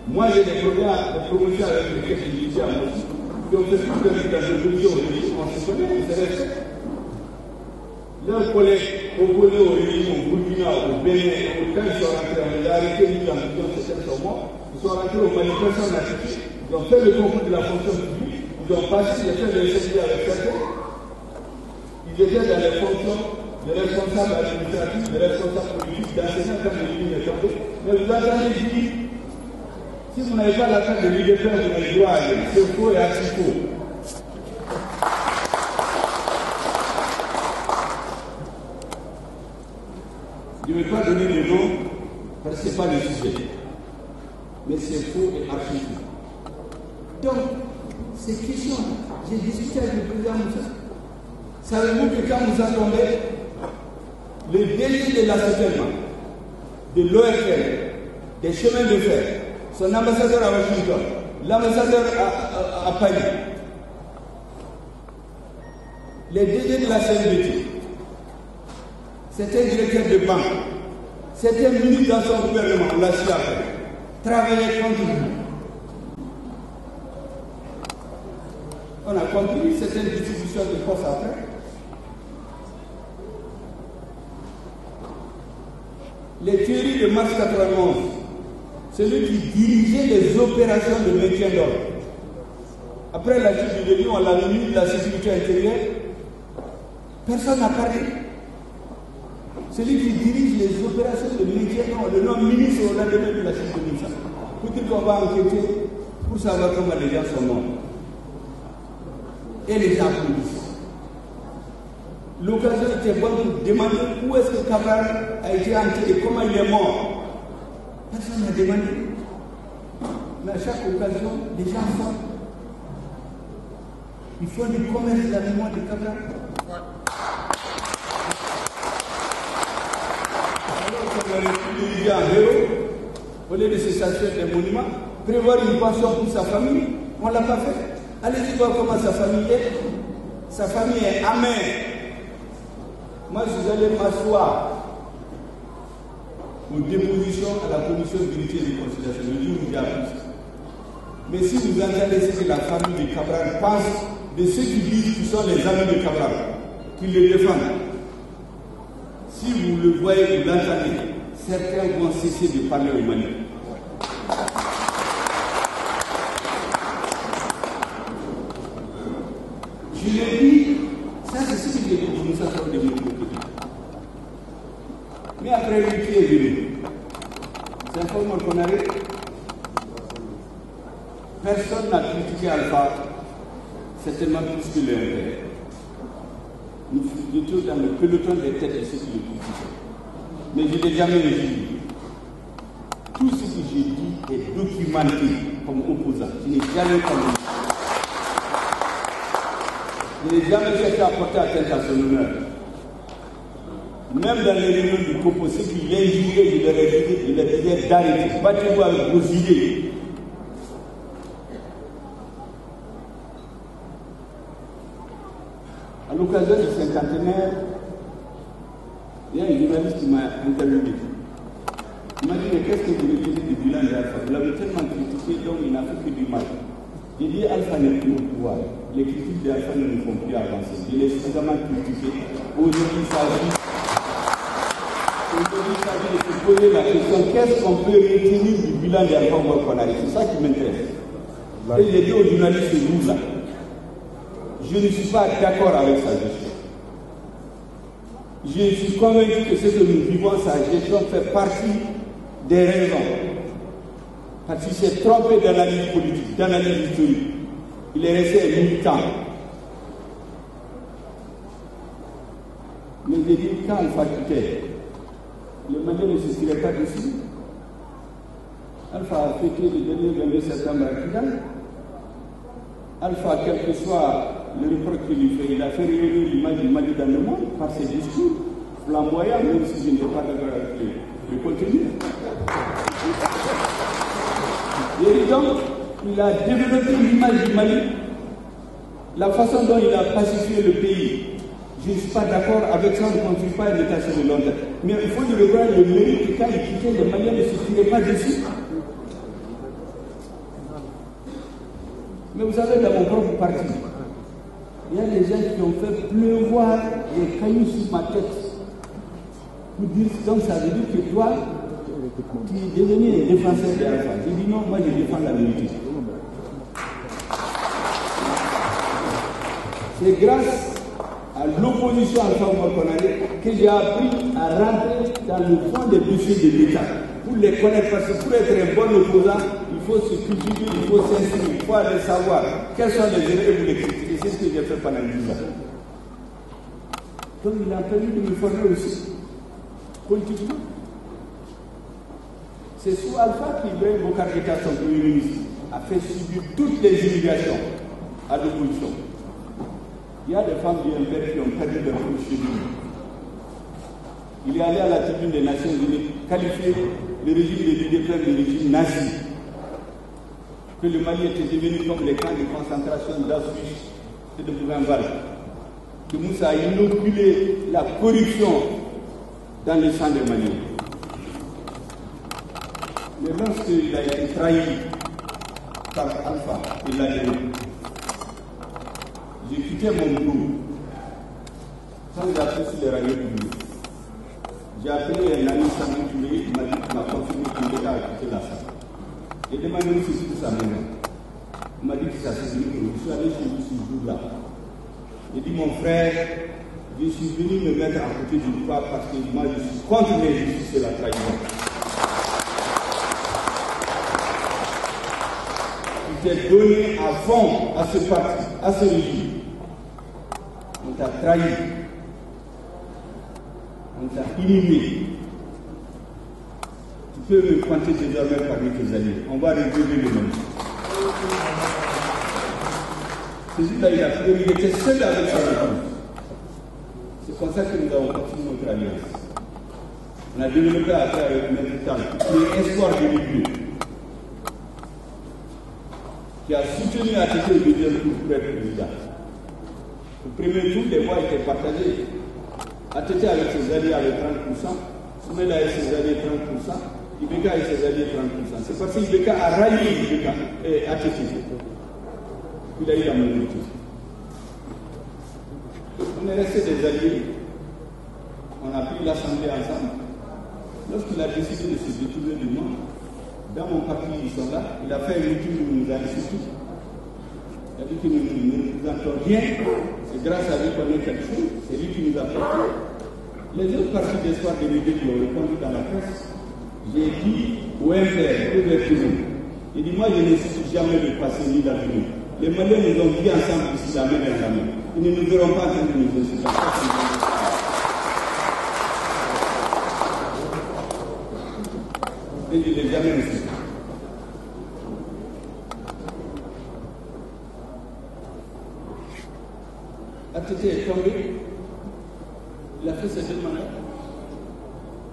Moi, j'ai des programmes de promotion avec lesquels je disais à moi aussi. Donc, c'est tout le dans le dossier au régime, on se connaît, on se respecte. Leurs collègues opposés au régime, au Burkina, au Bénin, quand ils sont rentrés, on les a arrêtés, ils ont dit que c'était sur moi. Ils sont rentrés au Mali, personne n'a touché. Ils ont fait le concours de la fonction publique. Ils ont passé, ils ont fait le SSD avec certains. Ils étaient dans les fonctions de responsables administratifs, de responsables politiques, d'enseignants quand le régime est tombé. Mais vous entendez dire, si vous n'avez pas la carte de l'UDP, vous n'avez droit à aller. C'est faux et archi-faux. Je ne vais pas donner le nom parce que ce n'est pas le sujet. Mais c'est faux et archi-faux. Donc, ces questions-là, j'ai discuté avec le président Moussa. Savez-vous que quand Moussa tombait, le DG de l'assaisonnement, de l'OFL, des chemins de fer, son ambassadeur à Washington, l'ambassadeur à Paris, les DG de la CNBT, c'était directeur de banque, c'était ministre dans son gouvernement, on l'a su après, travaillait contre lui. On a compris certaines distributions de force après. Les théories de mars 91, celui qui dirigeait les opérations de maintien d'ordre. Après la chute de l'Union, on l'a mis de la sécurité intérieure. Personne n'a parlé. Celui qui dirige les opérations de maintien d'ordre, le nom ministre au lendemain de la chute de l'Union. Pour dire qu'on va enquêter pour savoir comment les gens sont morts. Et les gens applaudissent. L'occasion était bonne pour demander où est-ce que Cabral a été enterré, comment il est mort. Personne n'a demandé. Mais à chaque occasion, les gens font. Ils font du commerce de la mémoire de Cabral. Alors qu'on aurait pu diriger en héros, au lieu de se statuer des monuments, prévoir une pension pour sa famille, on ne l'a pas fait. Allez-y voir comment sa famille est. Sa famille est amère. Moi, je suis allé m'asseoir aux dépositions à la commission de vérité et de conciliation. Le jour où j'ai appris ça. Mais si vous entendez ce que la famille de Cabral pense de ceux qui disent qu'ils sont les amis de Cabral, qui le défendent, si vous le voyez, vous l'entendez, certains vont cesser de parler au Mali. Je l'ai dit, ça c'est ce que j'ai dit, nous avons des mots. Mais après lui qui est venu, Konaré, personne n'a critiqué Alpha, certainement plus que le RPR. Nous étions dans le peloton des têtes de ceux qui le critiquaient. Mais je n'ai jamais régi. Tout ce que j'ai dit est documenté comme opposant. Je n'ai jamais commis. Je n'ai jamais cherché à porter atteinte à son honneur. Même dans les réunions du COPO, ceux qui l'injuriaient, je leur disais d'arrêter. Battez-vous avec vos idées. À l'occasion du cinquantenaire, il y a un journaliste qui m'a interviewé. Il m'a dit, mais qu'est-ce que vous retenez du bilan d'Alpha? Vous l'avez tellement critiqué, donc il n'a fait que du mal. J'ai dit, Alpha n'est plus au pouvoir. Les critiques d'Alpha ne nous font plus avancer. Il est suffisamment critiqué. Aujourd'hui, il s'agit de se poser la question, qu'est-ce qu'on peut retenir du bilan d'Alpha Oumar Konaré? C'est ça qui m'intéresse. Et j'ai dit aux journalistes, vous là, je ne suis pas d'accord avec sa gestion. Je suis convaincu que ce que nous vivons, sa gestion fait partie des raisons. Parce qu'il s'est trompé d'analyse politique, d'analyse historique. Il est resté militant. Mais j'ai dit, quand Alpha quittait, le Mali ne se tirait pas dessus. Alpha a fêté le dernier 22 septembre à Kidal. Alpha, quel que soit le reproche qu'il lui fait, il a fait réunir l'image du Mali dans le monde par ses discours flamboyants, même si je n'étais pas d'accord avec le contenu. Et donc, il a développé l'image du Mali, la façon dont il a pacifié le pays. Je ne suis pas d'accord avec ça, on ne construit pas une état sur le long terme. Mais il faut lui reconnaître le mérite que quand il quittait, les Maliens ne se tiraient pas dessus. Mais vous savez, dans mon propre parti, il y a des gens qui ont fait pleuvoir les cailloux sur ma tête. Pour dire, donc ça veut dire que toi, tu es devenu un défenseur de l'Alpha. J'ai dit non, moi je défends la vérité. C'est grâce à l'opposition à Alpha Oumar Konaré que j'ai appris à rentrer dans le fond des dossiers de l'État. Pour les connaître, parce que pour être un bon opposant, il faut se cultiver, il faut s'instruire, il faut aller savoir quels sont les erreurs et vous les critiquer. C'est ce que j'ai fait pendant 10 ans. Donc il a permis de me former aussi, politiquement. C'est sous Alpha qu'Ibrahim Boubacar Keïta, son premier ministre, a fait subir toutes les humiliations à l'opposition. Il y a des femmes du MPR qui ont perdu leur vie chez lui. Il est allé à la tribune des Nations Unies qualifier le régime de l'UDP de régime nazi. Que le Mali était devenu comme les camps de concentration d'Auschwitz et de Buchenwald. Que Moussa a inoculé la corruption dans le sang des Maliens. Mais lorsqu'il a été trahi par Alpha, il l'a dit. J'ai quitté mon boulot sans appeler sur les radios publiques. J'ai appelé un ami Samuel Touré, il m'a dit qu'il m'a confirmé qu'il était à quitter la salle. J'ai demandé où c'est sa maison. Il m'a dit que ça s'est venu. Je suis allé chez lui ce jour-là. J'ai dit mon frère, je suis venu me mettre à côté du pas parce que moi je suis contre l'injustice et la trahison. Tu t'es donné à fond à ce parti, à ce régime. On t'a trahi. On t'a inhumé. Tu peux me pointer désormais parmi tes alliés. On va réguler le monde. Celui-là, il était seul avec sa réponse. C'est comme ça que nous avons continué notre alliance. On a développé après avec notre temps, qui est espoir de l'Église, qui a soutenu à Tété le deuxième tour pour être président. Le premier tour, les voix étaient partagées. Tété avec ses alliés avec 30%, Soumela avec ses alliés 30%, Ibeka avec ses alliés 30%. C'est parce qu'Ibeka a rallié à Tété. Il a eu la majorité. On est resté des alliés, on a pris l'Assemblée ensemble. Lorsqu'il a décidé de se détourner du monde, dans mon parti, ils sont là, il a fait un meeting où il nous a insultés. Il a dit que nous ne représentons rien, c'est grâce à lui qu'on a quelque chose, c'est lui qui nous a porté. Les autres partis d'espoir de l'idée qui ont répondu dans la presse, j'ai dit au MPR, il dit, moi je ne suis jamais de passé ni d'avenir. Les Maliens nous ont dit ensemble ici la main dans la main. Ils ne nous verront pas en train de nous insulter. Et il n'est jamais insulté. Atété est tombé. Il a fait cette demande.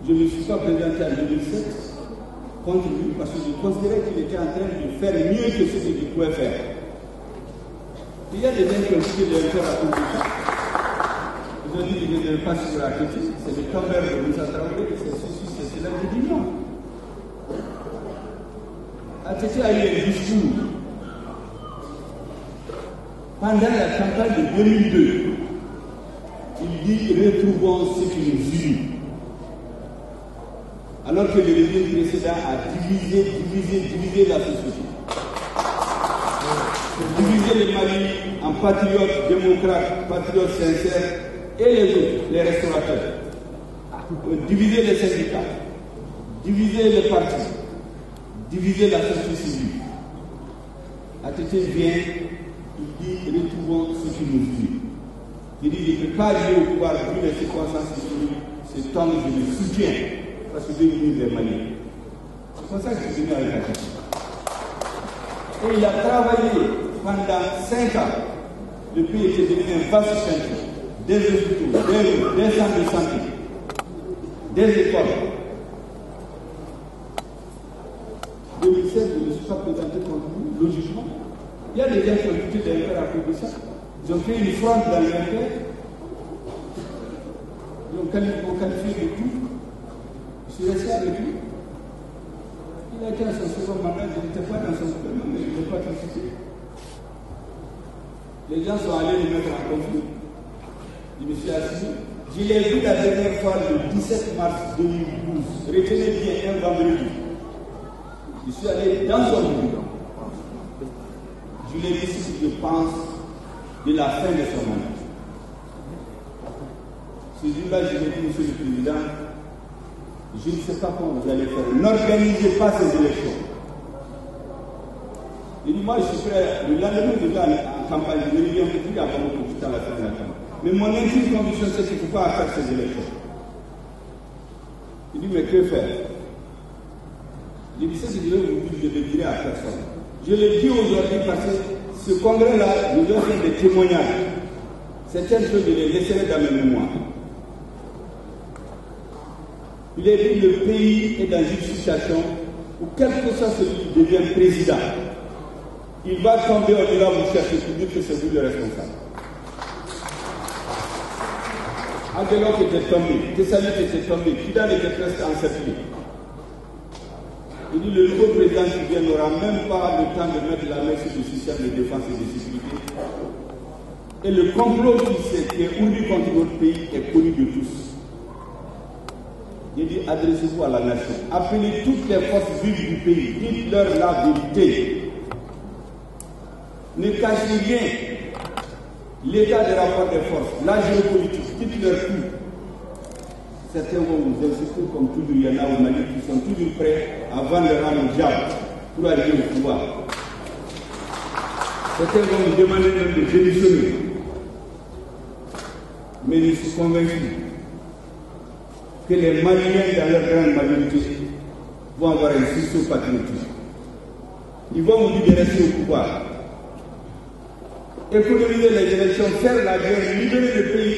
Je ne suis pas présenté en 2007 contre lui parce que je considérais qu'il était en train de faire mieux que ce qu'il pouvait faire. Il y a des gens qui ont quitté le MPR à cause de ça. Ils ont dit qu'ils ne devaient pas sur la critique. C'est le camarade de Moussa Traoré, c'est ceci, c'est cela. Je dis non. Atété a eu un discours pendant la campagne de 2002. Il dit retrouvons ce qui nous unit. Alors que le régime précédent a divisé la société. Diviser les Mali en patriotes démocrates, patriotes sincères et les autres, les restaurateurs. Diviser les syndicats, diviser les partis, diviser la société civile. Atété vient, il dit retrouvons ce qui nous unit. Il dit je ne peux pas aller au pouvoir vu les circonstances historiques, cet homme je le soutiens parce que je unir les Maliens. C'est pour ça que je suis venu avec Atété. Et il a travaillé pendant 5 ans. Le pays était devenu un vaste chantier. Des hôpitaux, des routes, des centres de santé, des écoles. 2016, je ne me suis pas présenté contre vous, logiquement. Il y a des gens qui ont quitté le MPR à cause de ça. Ils ont fait une fronde dans le MPR. Ils ont qualifié de tout. Je suis resté avec lui. Il a été à son second mandat, je n'étais pas dans son gouvernement, mais je ne l'ai pas critiqué. Les gens sont allés le mettre en conflit. Je me suis assis. Je l'ai vu la dernière fois le 17 mars 2012. Retenez bien, un vendredi. Je suis allé dans son bureau. Je lui ai dit ce que je pense de la fin de son mandat. Ce jour-là, je lui ai dit, Monsieur le Président, je ne sais pas comment vous allez faire. N'organisez pas ces élections. Il dit, moi je suis prêt. Le lendemain, je vais en campagne. Je vais dire, il y a vraiment beaucoup de temps à la fin de la campagne. Mais mon intime conviction, c'est qu'il ne faut pas faire ces élections. Il dit, mais que faire? Il dit, c'est ce que je vais vous dire, je ne le dirai à personne. Je le dis aujourd'hui parce que ce congrès-là, nous devons faire des témoignages. Certaines choses, je les laisserai dans mes mémoires. Il est dit que le pays est dans une situation où, quel que soit celui qui devient président, il va tomber, on ira vous chercher pour dire que c'est vous le responsable. Aguelok était tombé, Tessalit était tombé, Kidal était presque encerclé. Il dit le nouveau président qui vient n'aura même pas le temps de mettre la main sur le système de défense et de sécurité. Et le complot qui est ourdi contre notre pays est connu de tous. Il dit adressez-vous à la nation, appelez toutes les forces vives du pays, dites-leur la vérité. Ne cachez rien. L'état des rapports des forces, la géopolitique, dites-leur tout. Certains vont vous insister comme toujours, il y en a au Mali qui sont toujours prêts à vendre le diable pour arriver au pouvoir. Certains vont vous demander même de démissionner. Mais je suis convaincu que les Maliens, dans leur grande majorité, vont avoir un sursaut patriotique. Ils vont vous dire de rester au pouvoir. Économiser les élections, faire la guerre, libérer le pays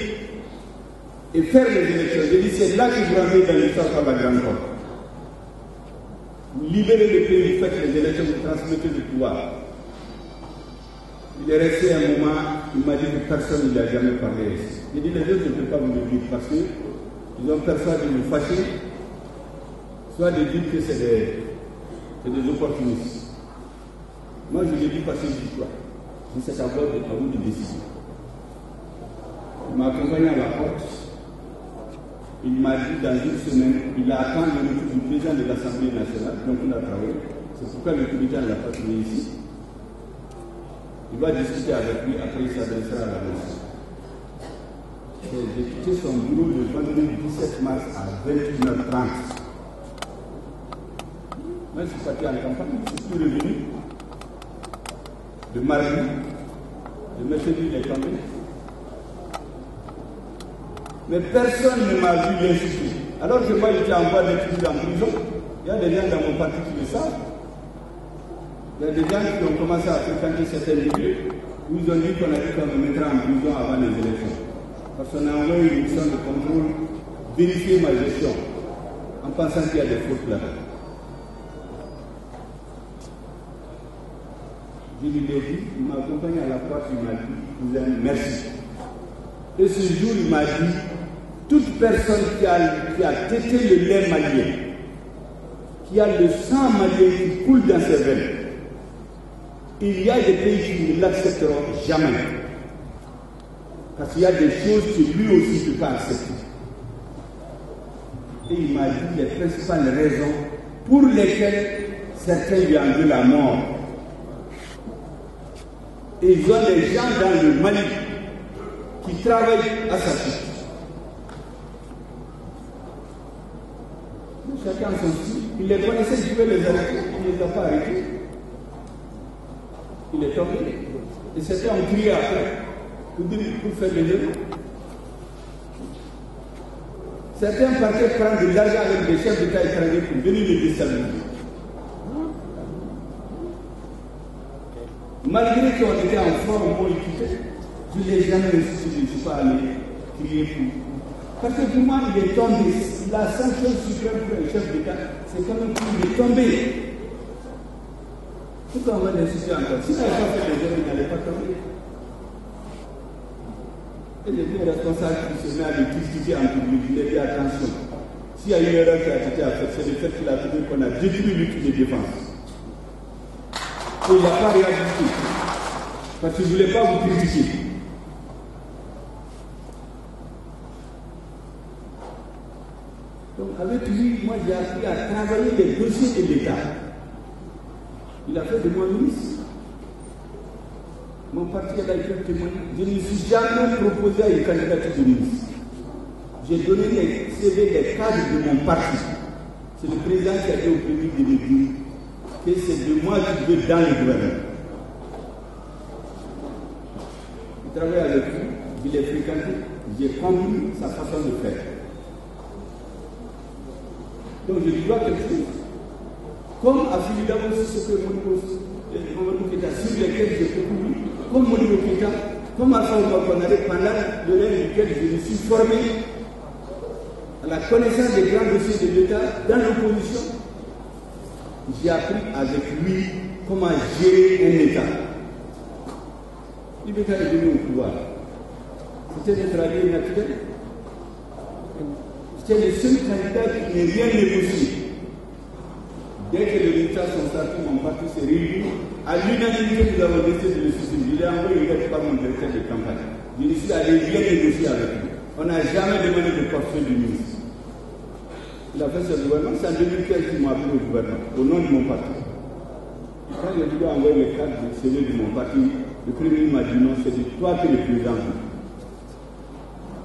et faire les élections. Je dis, c'est là que vous rentrez dans l'histoire par la grande porte. Vous libérez le pays, vous faites les élections, vous transmettez le pouvoir. Il est resté un moment, il m'a dit que personne ne lui a jamais parlé. Il dit, les autres, je ne peux pas vous le dire parce qu'ils ont personne de nous fâcher, soit de dire que c'est des opportunistes. Moi, je le dis parce que je dis quoi. C'est à vous de décider. Il m'a accompagné à la porte. Il m'a dit dans une semaine, il a attendu le retour du président de l'Assemblée nationale, donc on a travaillé. C'est pourquoi le président n'a pas trouvé ici. Il va discuter avec lui, après il s'adressera à la nation. J'ai quitté son bureau le vendredi 17 mars à 21h30. Moi, je suis parti en campagne, je suis revenu. De mardi, de mercredi, il est tombé. Mais personne ne m'a vu l'insulter. Alors que moi, j'étais en voie d'être en prison. Il y a des gens dans mon parti qui le savent. Il y a des gens qui ont commencé à fréquenter certains milieux où ils ont dit qu'on allait me mettre en prison avant les élections. Parce qu'on a envoyé une mission de contrôle, vérifier ma gestion, en pensant qu'il y a des fautes là. Je lui ai dit, il m'a accompagné à la porte, il m'a dit, cousin, merci. Et ce jour, il m'a dit, toute personne qui a tété le lait malien, qui a le sang malien qui coule dans ses veines, il y a des pays qui ne l'accepteront jamais. Parce qu'il y a des choses que lui aussi ne peut pas accepter. Et il m'a dit les principales raisons pour lesquelles certains lui ont enlevé la mort. Et ils ont des gens dans le Mali qui travaillent à sa suite. Chacun son style. Il les connaissait, il pouvait les arrêter. Il ne les a pas arrêtés. Il est tombé. Et certains ont crié après pour faire des erreurs. Certains partaient prendre de l'argent avec des chefs d'État étrangers pour venir les déstabiliser. Malgré qu'on était en forme, on écoutait, je ne l'ai jamais reçu, je ne suis pas allé crier pour. Parce que pour moi, il est tombé. La sanction suprême pour le chef d'État, c'est quand même qu'il est tombé. Pourquoi on va l'insister encore? S'il n'avait pas fait des erreurs, il n'allait pas tomber. Et les deux responsables qui se mettent à le critiquer en public, il a dit attention. S'il y a une erreur qui a été faite, c'est le fait qu'il a trouvé qu'on a détruit l'outil de défense. Et il n'a pas réagi. Parce qu'il ne voulait pas vous critiquer. Donc avec lui, moi j'ai appris à travailler les dossiers de l'État. Il a fait de moi ministre. Mon parti a été témoigné. Je ne suis jamais proposé à une candidature de ministre. J'ai donné les CV des cadres de mon parti. C'est le président qui a été au premier de me dire que c'est de moi qui veux dans le gouvernement. Je travaille avec lui, je l'ai fréquenté, j'ai compris sa façon de faire. Donc je lui dois quelque chose. Comme à Philidamo, ce que Mamadou Keïta, sur lesquels j'ai couru, comme Modibo Keïta, comme Alpha Oumar Konaré, pendant le règne duquel je me suis formé à la connaissance des grands dossiers de l'État dans l'opposition, j'ai appris avec lui comment gérer un État. L'État est venu au pouvoir. C'était notre allié naturel. C'était le seul candidat qui n'a rien négocié. Dès que les résultats sont sortis, mon parti s'est réuni. À l'unanimité, nous avons décidé de le suicider. Je l'ai envoyé par mon directeur de campagne. Je suis allé bien négocier avec lui. On n'a jamais demandé de portefeuille du ministre. Il a fait ce gouvernement, c'est en 2015 qu'il m'a appelé au gouvernement, au nom de mon parti. Quand je lui ai envoyé les cartes de CV de mon parti, le premier m'a dit non, c'est de toi que le président veut.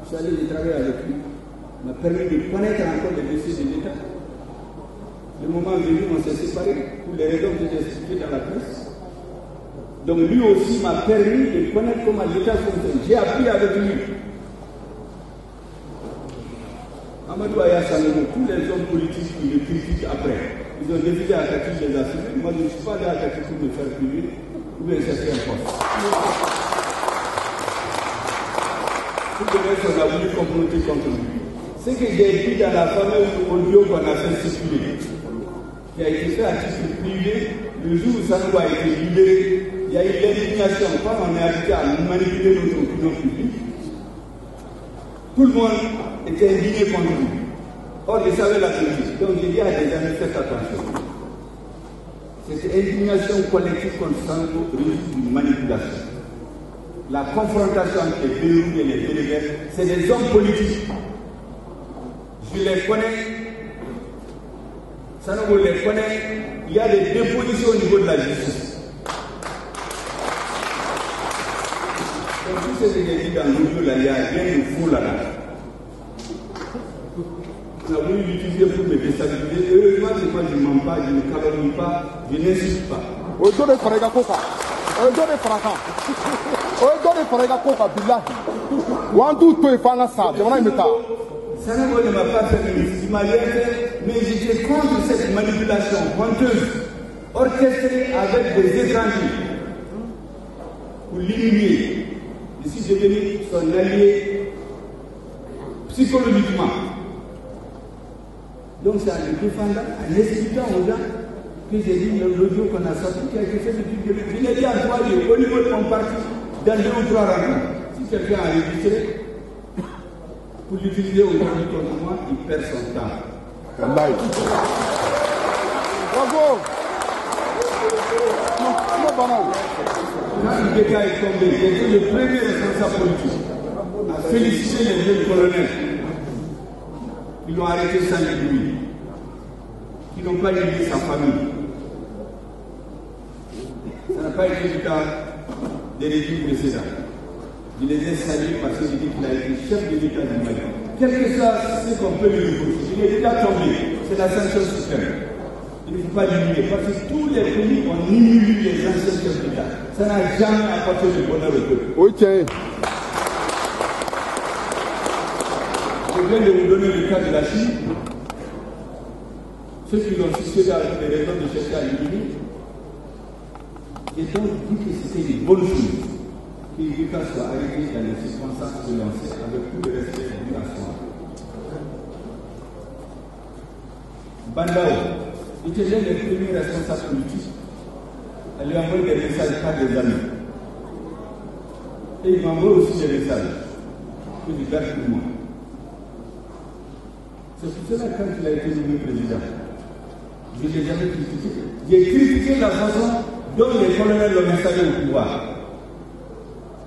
Je suis allé travailler avec lui. Il m'a permis de connaître encore les dossiers de l'État. Le moment venu, on s'est séparés pour les raisons que j'ai expliquées dans la presse. Donc lui aussi m'a permis de connaître comment l'État fonctionne. J'ai appris avec lui. Amadou Aya Salomon, tous les hommes politiques qui le critiquent après, ils ont décidé à attaquer les assurés. Moi, je ne suis pas allé attaquer pour me faire priver ou bien chercher un poste. Tout le reste, on a voulu confronter contre lui. Ce que j'ai dit dans la fameuse audio qu'on a fait circuler, qui a été fait à titre privé, le jour où Sanogo a été libéré, il y a eu l'indignation. Quand on est habitué à manipuler notre opinion publique, tout le monde était indigné contre lui. Or, il savait la politique. Donc, il y a des amis, faites attention. Cette indignation collective contre Sanogo résulte d'une manipulation. La confrontation entre les verrous et les délégués, c'est des hommes politiques. Je les connais. Sanogo les connaît. Il y a des dépositions au niveau de la justice. Donc, tout ce que j'ai dit dans l'audio, là, il n'y a rien de fou là-dedans. On a voulu l'utiliser pour me déstabiliser. Heureusement que moi je ne mens pas, je ne calomnie pas, je n'insulte pas. Ça ne m'a pas fait de mais j'étais contre cette manipulation honteuse, orchestrée avec des étrangers pour l'humilier. Je suis devenu son allié psychologiquement. Donc c'est en le défendant, en expliquant aux gens que j'ai dit l'audio qu'on a sorti qui a été fait depuis que je l'ai dit à toi, au niveau de mon parti, dans 2 ou 3 rencontres. Si quelqu'un a enregistré, pour l'utiliser aujourd'hui contre moi, il perd son temps. Bravo! Quand le dégât est tombé, j'étais le premier responsable politique à féliciter les jeunes colonels qui l'ont arrêté sans le bruit, qui n'ont pas aidé sa famille. Ça n'a pas été le cas des régimes précédents. Je les ai salués parce que j'ai dit qu'il a été chef de l'État du Mali. Quel que soit ce qu'on peut lui reprocher, il est déjà tombé. C'est la sanction suprême. Il ne faut pas l'humilier parce que tous les pays ont humilié les anciens chefs d'État. Ça n'a jamais apporté de bonheur au peuple. Ok. Je viens de vous donner le cas de la Chine. Ceux qui l'ont succédé avec les raisons de chercher à l'humilier. Et donc, dit que c'était une bonne chose. Que Ibeka soit arrêté dans les circonstances de lancer avec tout le respect du nation. Bandao était l'un des premiers responsables politiques. Elle lui a envoyé des messages par des amis. Et il m'envoie aussi des messages que je garde pour moi. C'est pour cela quand il a été nommé président, je ne l'ai jamais critiqué. J'ai critiqué la façon dont les colonels l'ont installé au pouvoir.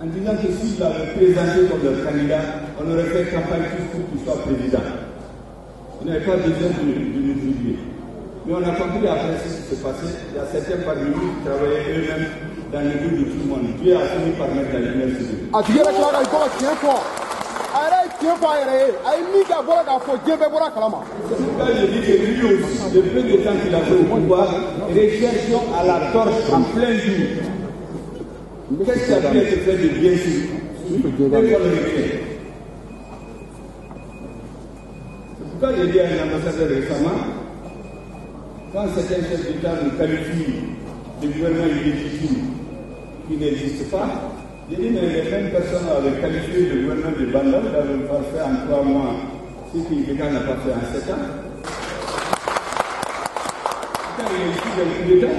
En disant que s'il l'avait présenté comme leur candidat, on aurait fait campagne pour qu'il soit président. On n'avait pas besoin de nous juger. Mais on a compris après ce qui s'est passé. Il y a certains parmi nous qui travaillaient eux-mêmes dans le but de tout le monde. Dieu a fini par mettre la lumière sur eux. C'est pourquoi je dis que lui aussi, le peu de temps qu'il a fait au pouvoir, recherchons à la torche en plein jour. Qu'est-ce qui a pu être fait de bien sûr? C'est pourquoi j'ai dit à un ambassadeur récemment, quand certains chefs d'État nous qualifient de gouvernement illégitime qui n'existe pas, j'ai dit, mais les mêmes personnes avaient qualifié le gouvernement de Bandal d'avoir fait en 3 mois ce qu'Ibeka n'a pas fait en 7 ans. Quand il est issu d'un coup d'État,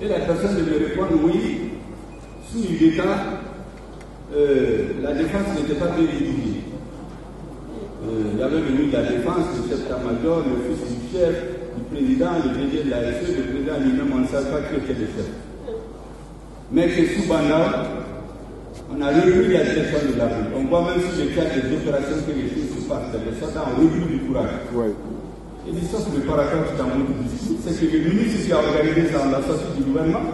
et la personne de me répondre, oui, sous Ibeka, la défense n'était pas bien étudiée. Il y avait le ministre de la Défense, le chef d'état-major, le fils du chef, du président, le DG de la SE, le président lui-même, on ne savait pas qui était le chef. Mais que sous Bandal, on a repris la direction de l'armée. On voit même sur le cadre des opérations que les choses se passent. Les soldats ont repris du courage. Ouais. Et dit ça, c'est le paragraphe dans mon discours. C'est que le ministre qui a organisé ça, la sortie du gouvernement,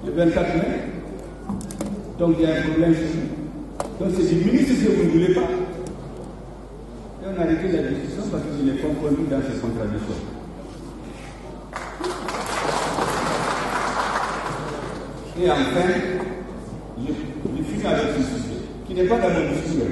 le 24 mai. Donc il y a un problème chez nous. Donc c'est du ministre que vous ne voulez pas. Et on a arrêté la discussion parce qu'il est confondu dans ses contradictions. Et enfin, je finis avec ce sujet, qui n'est pas dans mon discours.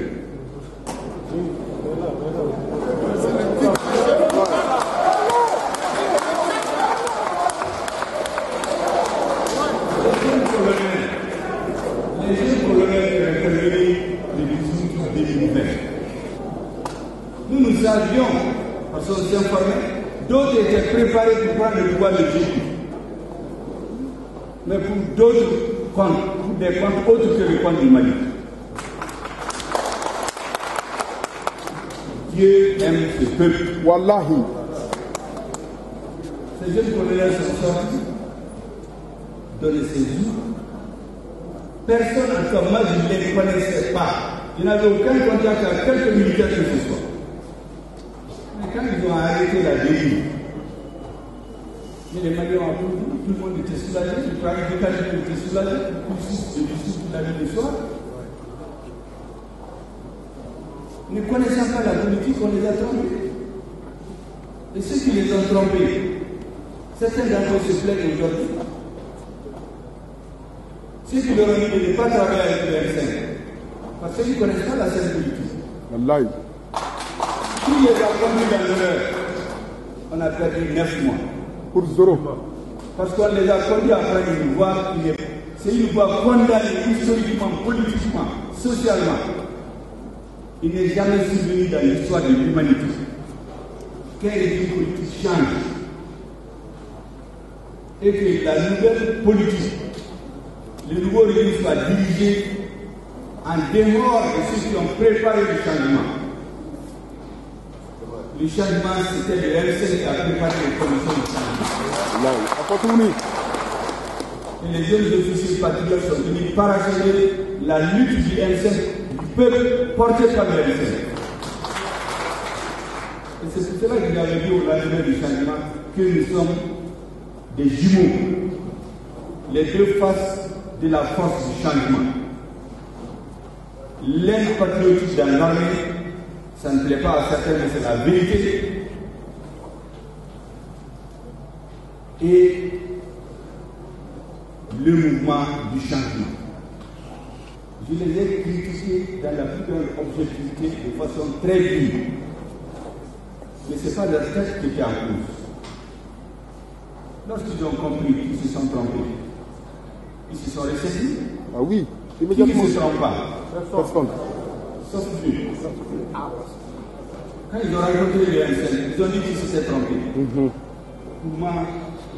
Les jeunes colonels qui ont intervenu le 18 août 2020, nous avions, parce qu'on s'est informé, d'autres étaient préparés pour prendre le pouvoir de Jésus. Mais pour d'autres comptes, pour des comptes autres que les comptes du Mali. Dieu aime ce peuple. Wallahi. Ces jeunes colonels sont sortis, donné ses jours. Personne en ce moment ne les connaissait pas. Il n'avait aucun contact avec quelques militaires que ce soit. Mais quand ils ont arrêté la dérive, mais les Maliens ont applaudi, tout le monde était soulagé, le président était soulagé, le discours qu'il a mis le soir. ne connaissant pas la politique, on les a trompés. Et ceux qui les ont trompés, certains d'entre eux se plaignent aujourd'hui. Ceux qui leur ont dit de ne pas travailler avec le M5, parce qu'ils ne connaissent pas la scène politique. Wallahi. Qui les a conduits dans l'honneur? On a perdu 9 mois. Pour zéro. Parce qu'on les a conduits à prendre une voie qui est. C'est une voie condamnée historiquement, politiquement, socialement. Il n'est jamais survenu dans l'histoire de l'humanité qu'un régime politique change et que la nouvelle politique, le nouveau régime soit dirigé en dehors de ceux qui ont préparé le changement. Le changement, c'était le M5 qui a préparé les conditions du changement. Et les jeunes officiers patriotes sont venus parachever la lutte du M5, du peuple porté par le M5. Et c'est pour cela que j'avais dit au lendemain du changement que nous sommes des jumeaux, les deux faces de la force du changement. L'un patriotique dans l'armée, ça ne plaît pas à certains, mais c'est la vérité. Et le mouvement du changement. Je les ai critiqués dans la plus grande objectivité de façon très dure. Mais ce n'est pas leur tête qui était en cause. Lorsqu'ils ont compris qu'ils se sont trompés, ils se sont ressentis. Ah oui, Qui ne se trompe pas? Personne. Sauf Dieu. Quand ils ont rencontré les M5, ils ont dit qu'ils se sont trompés. Pour moi,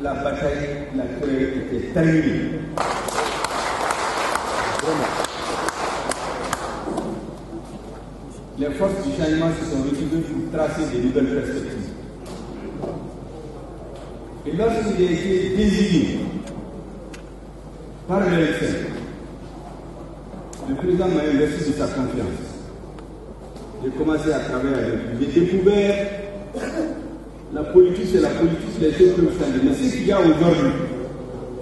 la bataille, la guerre était terminée. Les forces du changement se sont retrouvées pour tracer de nouvelles perspectives. Et lorsqu'il a été désigné par le M5, le président m'a investi de sa confiance. J'ai commencé à travailler avec lui. J'ai découvert la politique, c'est la politique, les choses peuvent changer. Mais ce qu'il y a aujourd'hui,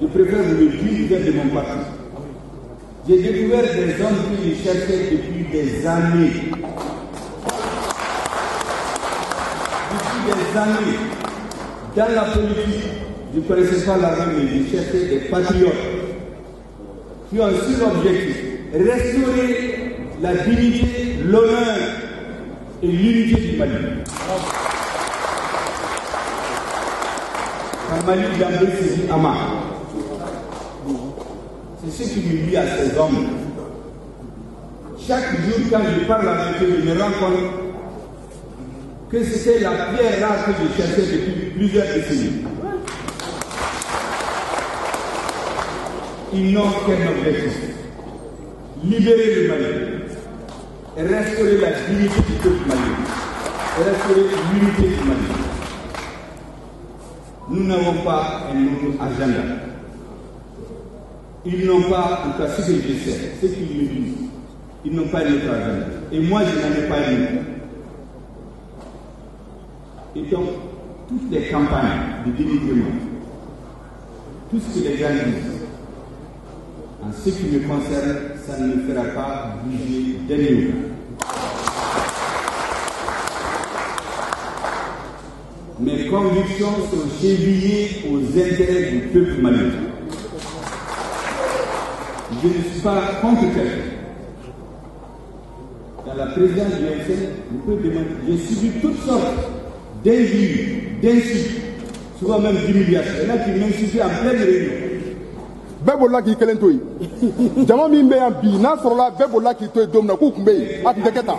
je préfère vous le dire de mon parti. J'ai découvert des hommes qui je cherchais depuis des années. Depuis des années, dans la politique, je ne connaissais pas l'armée, mais je cherchais des patriotes qui ont un seul objectif, restaurer la dignité, l'honneur et l'unité du Mali. Quand Mali Gambé se dit Ama, c'est ce qui me lie à ces hommes. Chaque jour, quand je parle avec eux, je me rends compte que c'était la pierre rare que je cherchais depuis plusieurs décennies. Ils n'ont qu'un objectif, libérer le Mali et restaurer la dignité du peuple malien et restaurer l'unité du Mali. Nous n'avons pas un nouveau agenda. Ils n'ont pas, en tout cas ce que je sais, ce qu'ils me disent, ils n'ont pas un autre agenda. Et moi, je n'en ai pas un. Et donc, toutes les campagnes de dénigrement, tout ce que les gens disent, en ce qui me concerne, ça ne me fera pas bouger d'un lieu. Mes convictions sont chevillées aux intérêts du peuple malien. Je ne suis pas contre quelqu'un. Dans la présidence du M5, je peux demander, j'ai subi toutes sortes d'injures, d'insultes, souvent même d'humiliations. Il y en a qui m'insultent en pleine réunion. Bebola qui kelentoi. Jama mi mbe ambi na sorola bebola qui toi domna ku kumbe at deketa.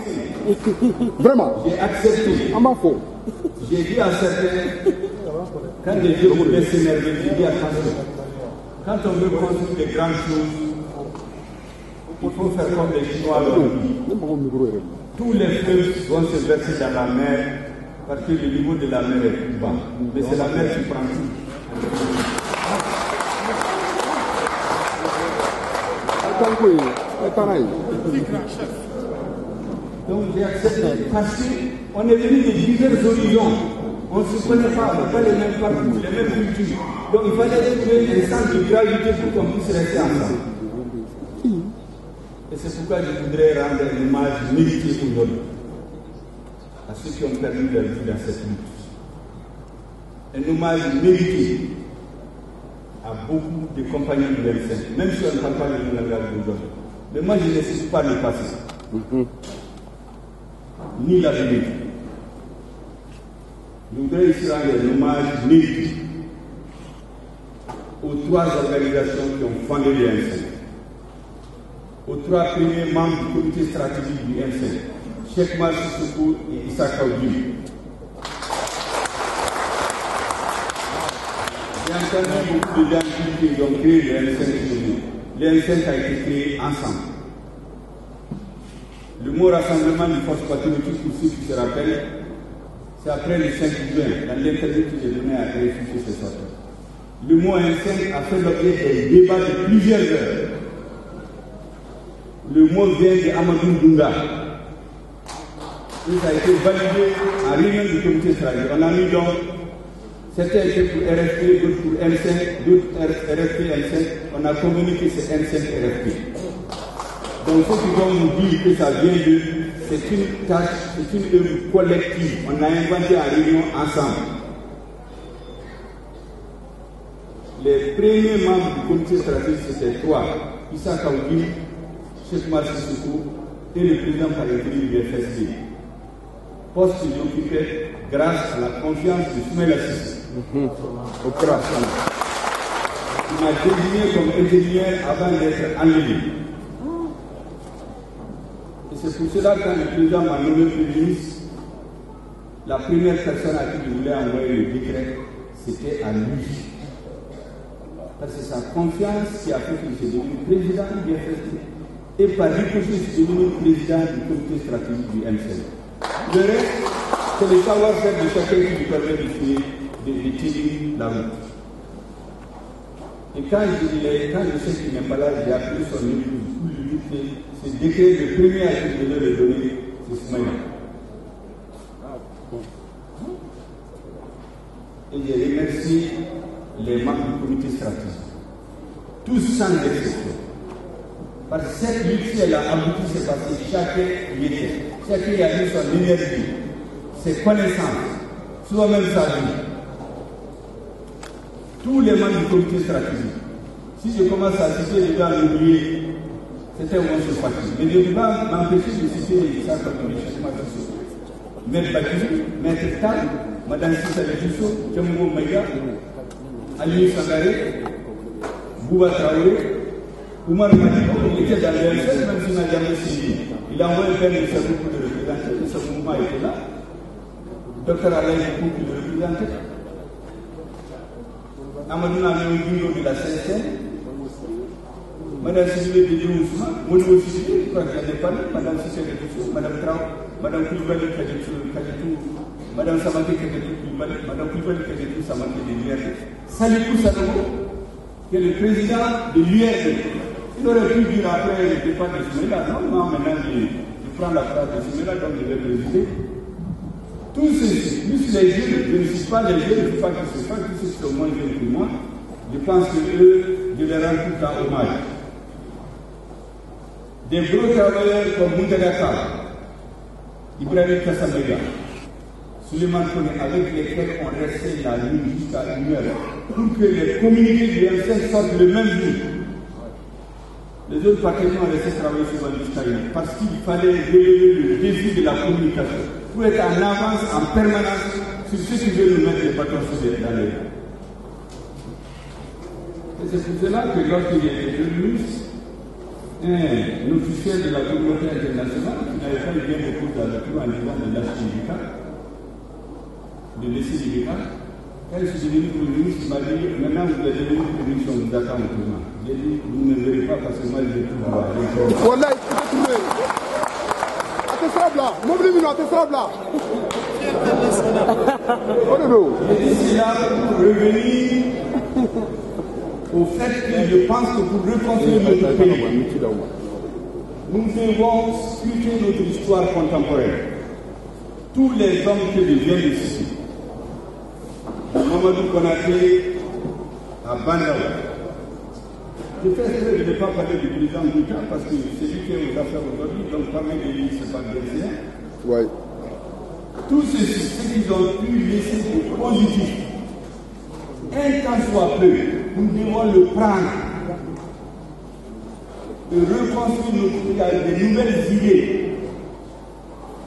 Vraiment. J'ai accepté. Amafo. J'ai dit à certains, quand les gens veulent s'énerver, j'ai dit attention. Quand on veut construire des grandes choses, il faut faire comme les Chinois l'ont dit. Tous les fleuves vont se verser dans la mer parce que le niveau de la mer est plus bas. Mais c'est la mer qui prend tout. Donc j'ai accepté parce qu'on est venu de divers horizons. On ne se connaît pas, on n'a pas les mêmes parcours, les mêmes cultures. Donc il fallait trouver un centre de gravité pour qu'on puisse rester ensemble. Et c'est pourquoi je voudrais rendre un hommage mérité aujourd'hui ceux qui ont perdu leur vie dans cette lutte. Un hommage mérité à beaucoup de compagnons de l'M5, même si on ne parle pas le langage d'aujourd'hui. Mais moi, je ne cite pas le passé, ni l'avenir. Je voudrais ici rendre un hommage mérité aux 3 organisations qui ont fondé le M5, aux 3 premiers membres du comité stratégique du M5, Cheikh Oumar Sissoko et Issa Kaoudjim. J'ai entendu beaucoup de gens qui ont créé le M5 chez nous. Le M5 a été créé ensemble. Le mot rassemblement des forces patriotiques, pour ceux qui se rappellent, c'est après le 5 juin, dans l'interview que j'ai donnée à Réfugiés ce soir. Le mot M5 a fait l'objet d'un débat de plusieurs heures. Le mot vient de Amadou Dunga. Ça a été validé en réunion du comité stratégique. On a mis donc, certains étaient pour RFP, d'autres pour M5, d'autres RFP, M5. On a convenu que c'est M5 RFP. Donc ceux qui vont nous dire que ça vient de, c'est une tâche, c'est une œuvre collective. On a inventé en réunion ensemble. Les premiers membres du comité stratégique, c'était 3. Issa Kaoudjim, Cheikh Oumar Sissoko et le président par intérim du FSD. Poste qu'ils occupaient grâce à la confiance de Soumaïla Cissé. Il m'a désigné comme ingénieur avant d'être enlevé. Et c'est pour cela que quand le président m'a nommé Premier ministre, la première personne à qui je voulais envoyer le décret, c'était à lui. Parce que c'est sa confiance qui a fait qu'il s'est devenu président du FSD. Et par ricochet, il s'est devenu président du comité stratégique du M5. Le reste, c'est le savoir-faire de chacun qui lui permet de tirer la route. Et quand je sais qu'il n'est pas là, j'ai appelé son épouse pour lui dire que ce décret, le premier à qui je devais le donner, c'est Soumaïla. Et j'ai remercié les membres du comité stratégique, tous sans exception. Parce que cette lutte, si elle a abouti, c'est parce que chacun y était. Chacun a mis son énergie, ses connaissances, soi-même sa vie. Tous les membres du comité stratégique. Si je commence à citer les gens oubliés, c'était au moins ce parti. Mais je ne peux pas m'empêcher de citer les gens comme les Cheikh Oumar Sissoko. Maître Bakiri, Maître Tal, Madame Sissa Lejusso, Djambo Maïga, Ali Sangare, Bouba Traoré, Oumar Madiko, il était dans le M5, même s'il n'a jamais signé. Il a envoyé faire le cerveau pour le représenter, et ce mouvement était là. Dr Alain Foucault qui le représentait. Amadou Namé Bingo de la CSN. Madame Sylvie de Ousmane, Mono Sylvie, je crois que j'en ai parlé, Madame Sissé de Madame Trao, Madame Koulibaly Kaditou, Madame Samake Kaditou Koulibaly, Madame Koulibaly Kaditou Samake de l'URD. Salibou Sanogo, qui est le président de l'URD. Il aurait pu dire après le départ de Soumaïla, non, maintenant je prends la phrase de Soumaïla, donc je vais présider. Tous ceux, plus les jeunes, je ne suis pas les jeunes, je ne sais pas qui ce soit, tous ceux qui sont moins jeunes que moi, je pense que eux, je les rends tout le temps hommage. Des gros travailleurs comme Moutagaka, Ibrahim Kassamega, Suleiman Kone, avec lesquels on restait la nuit jusqu'à 1h, pour que les communiqués du M5 sortent le même jour. Les autres partenaires ont resté travailler sur la parce qu'il fallait relever le défi de la communication pour être en avance en permanence sur ceux qui veulent nous mettre les bâtons dans les mains. Et c'est pour cela que lorsqu'il est devenu un officiel de la communauté internationale qui n'avait pas eu bien beaucoup d'habitude en disant de lâcher les cas, de laisser les cas, quand je suis devenu Premier ministre, il m'a dit maintenant vous êtes devenu Premier ministre, on vous attend au tournant. J'ai dit vous ne me verrez pas parce que moi je vais tout voir. Voilà, là, et c'est là pour revenir au fait que je pense que pour reconstruire notre pays, nous devons scruter notre histoire contemporaine. Tous les hommes que je viens de citer, Mamadou Konaté à Bandawa. Je fais exprès de ne pas parler du président Bouta parce que c'est lui qui est aux affaires aujourd'hui, donc parler de lui, c'est pas bien. Ouais. Tout ceci, ce qu'ils ont pu laisser de positif, un temps soit peu, nous devons le prendre, de reconstruire notre pays avec de nouvelles idées.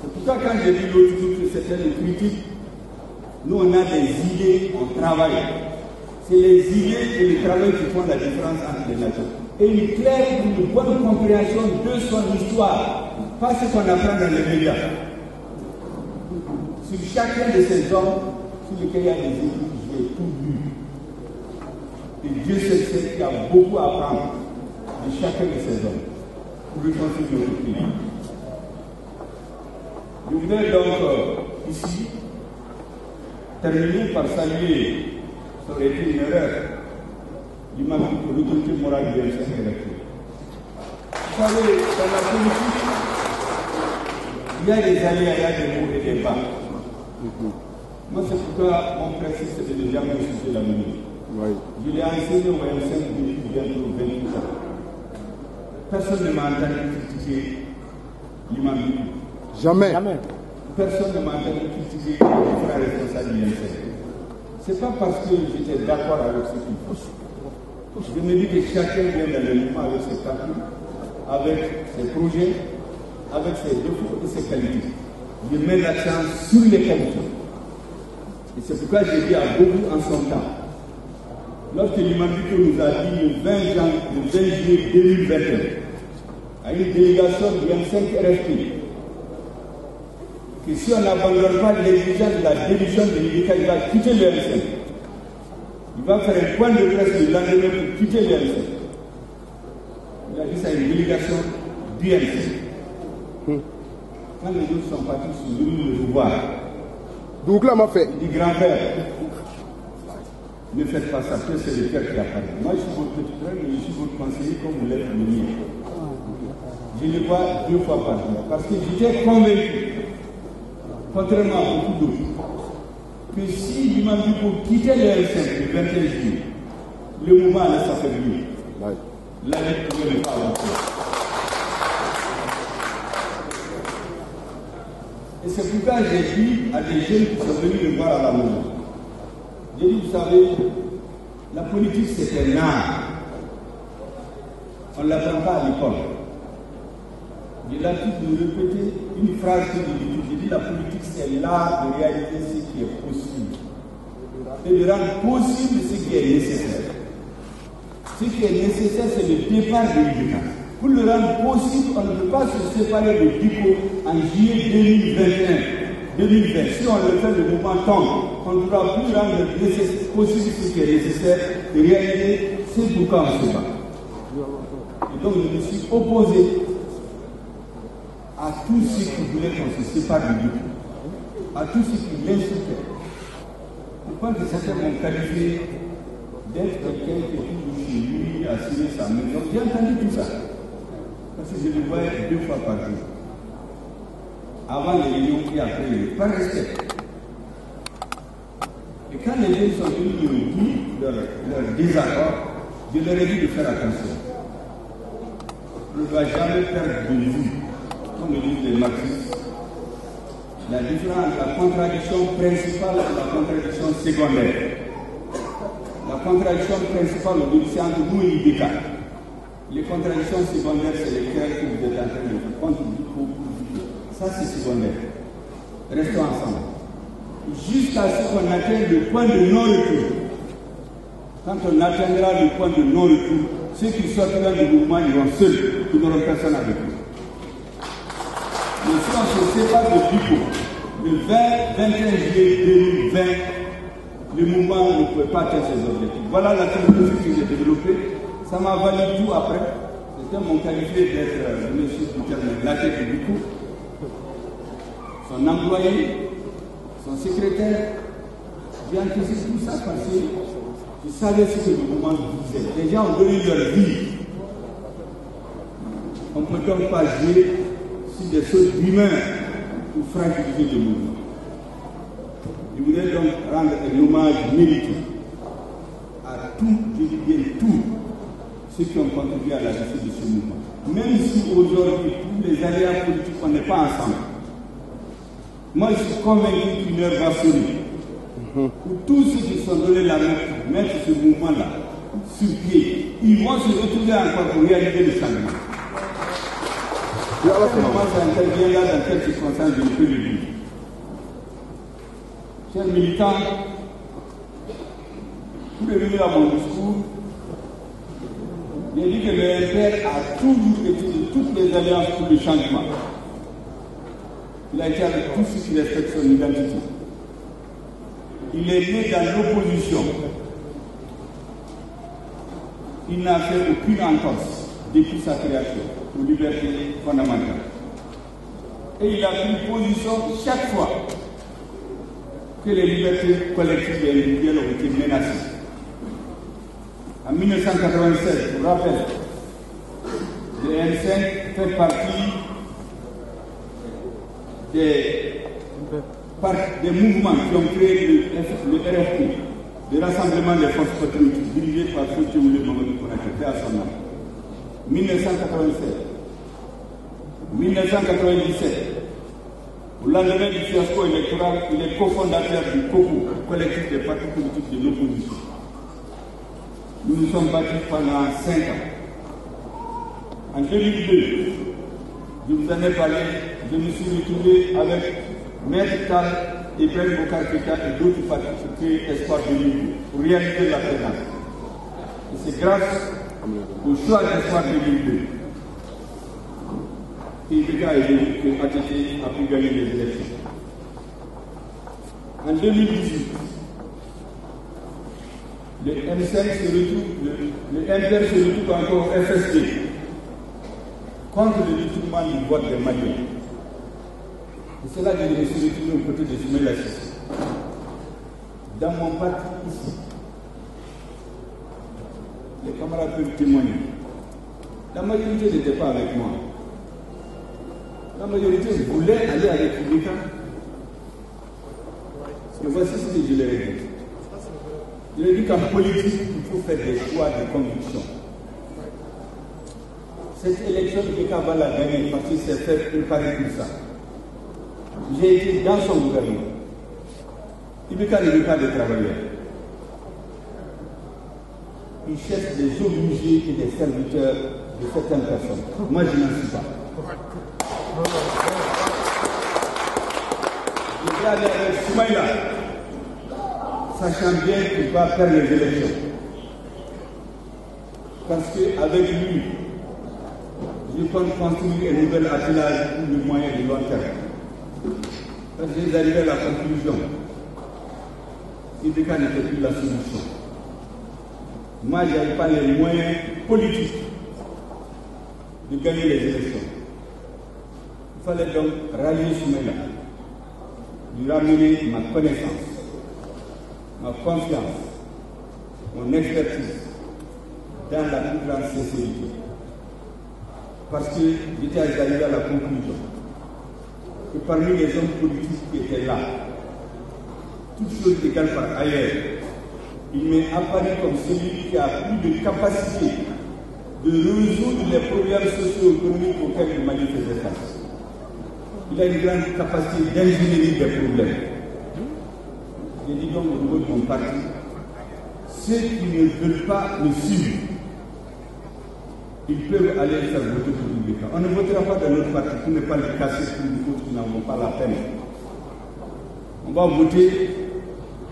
C'est pourquoi quand j'ai dit l'autre jour que c'était une critique, nous on a des idées, on travaille. C'est les idées et le travail qui font la différence entre les nations. Et une claire, une bonne compréhension de son histoire, pas ce qu'on apprend dans les médias. Sur chacun de ces hommes, sur lesquels il y a des études, j'ai tout lu. Et Dieu sait qu'il y a beaucoup à apprendre de chacun de ces hommes pour reconstruire notre pays. Je voudrais donc ici terminer par saluer, ça aurait été une erreur, l'imam de l'autorité morale de l'Église électrique. Vous savez, dans la politique, il y a des aléas, il y a des hauts et des bas. Moi, c'est pourquoi mon principe, c'est de ne jamais insulter la minute. Oui. Je l'ai enseigné au M5 depuis bientôt 28 ans. Personne ne m'a entendu critiquer l'imam du coup. Jamais. Personne ne m'a entendu critiquer les frères responsables du M5. Ce n'est pas parce que j'étais d'accord avec ce qu'il faut. Je me dis que chacun vient dans le mouvement avec ses calculs, avec ses projets, avec ses défauts et ses qualités. Je mets l'accent sur les qualités. Et c'est pourquoi j'ai dit à beaucoup en son temps, lorsque l'imam Biko nous a dit le 20 juillet 2021, à une délégation du M5 RFP, que si on n'abandonne pas l'exigence de la démission de l'IDK, il va quitter le M5. Il va faire un point de presse le lendemain pour quitter le M5. Il a dit ça à une délégation du M5. Quand les autres sont partis sur le pouvoir, donc là, m'a fait. il dit grand-père, ne faites pas ça, c'est le cœur qui a parlé. Moi, je suis votre petit frère, mais je suis votre conseiller comme vous l'êtes le mien. Je le vois 2 fois par jour. Parce que j'étais convaincu, contrairement à beaucoup d'autres, que si l'imam Biko quittait le M5 le 21 juillet, le mouvement allait s'affaiblir. Là, il pouvait ne pas avancer. Et c'est pourquoi j'ai dit à des jeunes qui sont venus me voir à la maison, j'ai dit, vous savez, la politique c'est un art. On ne l'apprend pas à l'école. J'ai l'habitude de répéter une phrase que j'ai dit, la politique c'est l'art de réaliser ce qui est possible. Et de rendre possible ce qui est nécessaire. Ce qui est nécessaire, c'est le départ de l'IDK. Pour le rendre possible, on ne peut pas se séparer de Biko en juillet 2020. Si on le fait, le mouvement tombe. On ne pourra plus rendre possible ce qui est nécessaire de réaliser ce pourquoi on se bat. Et donc, je me suis opposé à tous ceux qui voulaient qu'on se sépare de Biko, à tous ceux qui l'insultaient. Pourquoi que certains m'ont qualifié d'être quelqu'un qui est toujours chez lui, assis sa maison. J'ai entendu tout ça. Parce que je le voyais 2 fois par jour. Avant les réunions et après les réunions. Par respect. Et quand les jeunes sont venus me dire leur désaccord, je leur ai dit de faire attention. On ne doit jamais perdre de vue, comme le disent les marxistes, la différence, la contradiction principale et la contradiction secondaire. La contradiction principale au début, c'est entre nous et l'IDK. Les contradictions secondaires, c'est les cœurs que vous êtes en train de faire contre Biko. Ça, c'est secondaire. Restons ensemble. Jusqu'à ce qu'on atteigne le point de non-retour. Quand on atteindra le point de non-retour, ceux qui sortiront du mouvement iront seuls, qui n'auront personne avec eux. Mais si on se sépare de Biko, le 21 juillet 2020, le mouvement ne pouvait pas atteindre ses objectifs. Voilà la philosophie que j'ai développée. Ça m'a valu tout après. C'était mon qualifié d'être le monsieur la tête de Biko, son employé, son secrétaire. J'ai encaissé tout ça parce que je savais ce que le mouvement disait. Les gens ont donné leur vie. On ne peut donc pas jouer sur des choses humaines pour fragiliser le mouvement. Je voudrais donc rendre un hommage mérité à tout, je dis bien tout, ceux qui ont contribué à la réussite de ce mouvement. Même si aujourd'hui, tous les aléas politiques, on n'est pas ensemble. Moi, je suis convaincu qu'une heure va sonner. Où tous ceux qui sont donnés la main pour mettre ce mouvement-là sur pied, ils vont se retrouver encore pour réaliser le changement. Comment ça intervient là, dans quelles circonstances je peux le dire. Chers militants, pour revenir à mon discours, j'ai dit que le MPR a toujours été de toutes les alliances pour le changement. Il a été avec tous ceux qui respectent son identité. Il est né dans l'opposition. Il n'a fait aucune entorse depuis sa création aux libertés fondamentales. Et il a pris position chaque fois que les libertés collectives et individuelles ont été menacées. En 1996, pour rappel, le M5 fait partie des mouvements qui ont créé le RFP, le Rassemblement des forces patriotiques, dirigé par Fouché Oulé Mamadou Konaté, à son nom. 1996, 1997, au lendemain du fiasco électoral, il est cofondateur du COPO, collectif des partis politiques de l'opposition. Nous nous sommes battus pendant 5 ans. En 2002, je vous en ai parlé, je me suis retrouvé avec Maître Tal, Ibrahim Bokar Keïta et d'autres partis qui créent Espoir de l'Union pour réaliser la présidence. Et c'est grâce au choix d'Espoir de l'Union qu'Ibeka et ATT a pu gagner les élections. En 2018, le M5 se retrouve, le MPR se retrouve encore au FSD contre le détournement du vote des Maliens. Et c'est là que je me suis retrouvé aux côtés de Soumaïla Cissé. Dans mon parti ici, les camarades peuvent témoigner. La majorité n'était pas avec moi. La majorité voulait aller avec Ibeka. Et voici ce que je leur ai dit. Je leur ai dit qu'en politique, il faut faire des choix de conviction. Cette élection, Ibeka va la gagner parce qu'il s'est fait préparer pour ça. J'ai été dans son gouvernement. Ibeka ne veut pas de travailleurs. Il cherche des obligés et des serviteurs de certaines personnes. Moi, je n'en suis pas. Je vais aller avec Soumaïla, sachant bien qu'il va faire les élections. Parce qu'avec lui, je compte construire un nouvel attelage pour le moyen de long terme. Quand j'ai arrivé à la conclusion, Ibeka n'était plus la solution. Moi, je n'avais pas les moyens politiques de gagner les élections. Il fallait donc rallier Soumaïla, lui ramener ma connaissance, ma confiance, mon expertise dans la plus grande sincérité. Parce que j'étais arrivé à la conclusion que parmi les hommes politiques qui étaient là, toutes choses égales par ailleurs, il m'est apparu comme celui qui a plus de capacité de résoudre les problèmes socio-économiques auxquels le Mali faisait face. Il a une grande capacité d'ingénierie des problèmes. J'ai dit donc au niveau de mon parti, ceux qui ne veulent pas me suivre, ils peuvent aller faire voter pour Ibeka. On ne votera pas dans notre parti pour ne pas le casser pour d'autres qui n'en vont pas la peine. On va voter,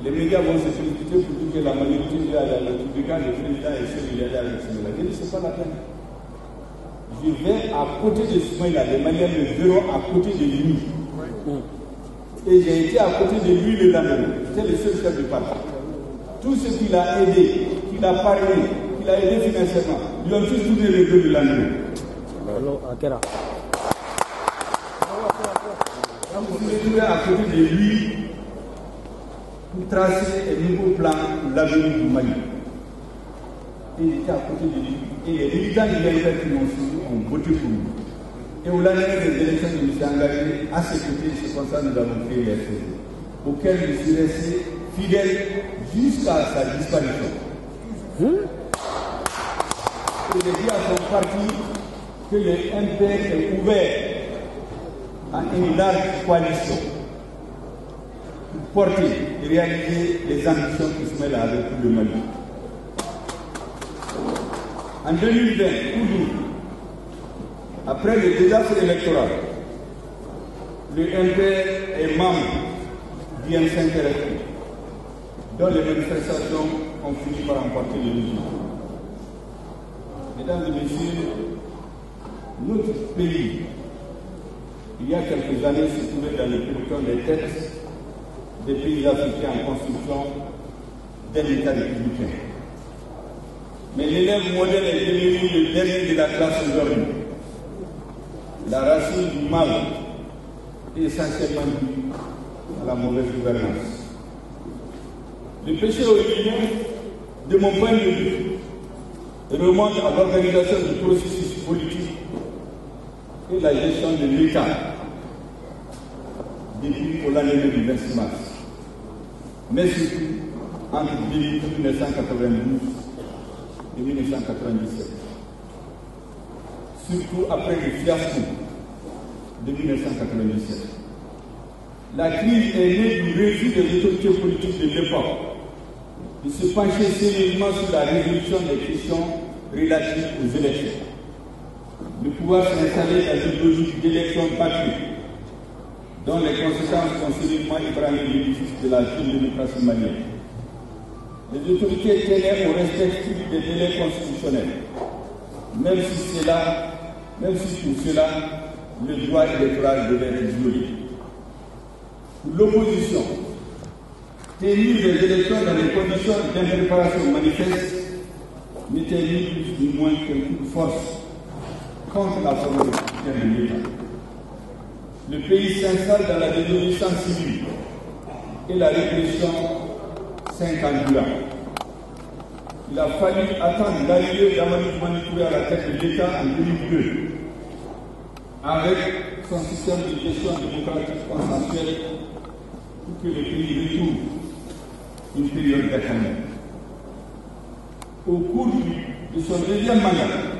les médias vont se féliciter pour dire que la majorité est allée avec Ibeka, le président est sûr qu'il est allé avec Soumaïla. Je dis, ce n'est pas la peine. Je vais à côté de Soumaïla, les Maliens me verront à côté de lui. Et j'ai été à côté de lui le lendemain. C'était le seul chef de parti. Tout ce qu'il a aidé, qu'il a parlé, qu'il a aidé financièrement, ils ont tous tourné les deux le lendemain. Donc je me suis à côté de lui pour tracer un nouveau plan pour l'avenir du Mali. Et j'étais à côté de lui. Et les militants de l'INPR qui m'ont suivi ont voté pour nous. Et au lendemain des élections, je me suis engagé à ses côtés. C'est comme ça que nous avons créé l'FCD, auquel je suis resté fidèle jusqu'à sa disparition. Et j'ai dit à son parti que le MPR est ouvert à une large coalition pour porter et réaliser les ambitions qu'Ismaël a avec tout le Mali. En 2020, toujours, après le désastre électoral, le MPR est membre du M5 RFI, dont les manifestations ont fini par remporter le résultat. Mesdames et messieurs, notre pays, il y a quelques années, se trouvait dans le peloton des têtes des pays africains en construction d'un État républicain. Mais l'élève modèle est devenu le dernier de la classe aujourd'hui. La racine du mal est essentiellement due à la mauvaise gouvernance. Le péché originel, de mon point de vue, remonte à l'organisation du processus politique et la gestion de l'État depuis au lendemain du 26 mars, mais surtout entre 1992 et 1997, surtout après le fiasco de 1997. La crise est née du refus des autorités politiques de l'époque de se pencher sérieusement sur la résolution des questions relatives aux élections, de pouvoir s'installer dans une logique d'élection patriotique dont les conséquences ont sérieusement ébranlé l'édifice de la jeune démocratie malienne. Les autorités tenaient au respect strict des délais constitutionnels, même si pour cela, le droit électoral devait être violé. Pour l'opposition, tenir les élections dans les conditions d'impréparation manifeste n'était ni plus ni moins qu'un coup de force contre la volonté de l'État. Le pays s'installe dans la désobéissance civile et la répression 5 ans durant. Il a fallu attendre l'arrivée d'Amadou Touré à la tête de l'État en 2002, avec son système de gestion démocratique consensuelle, pour que le pays retrouve une période d'accalmie. Au cours de son deuxième mandat,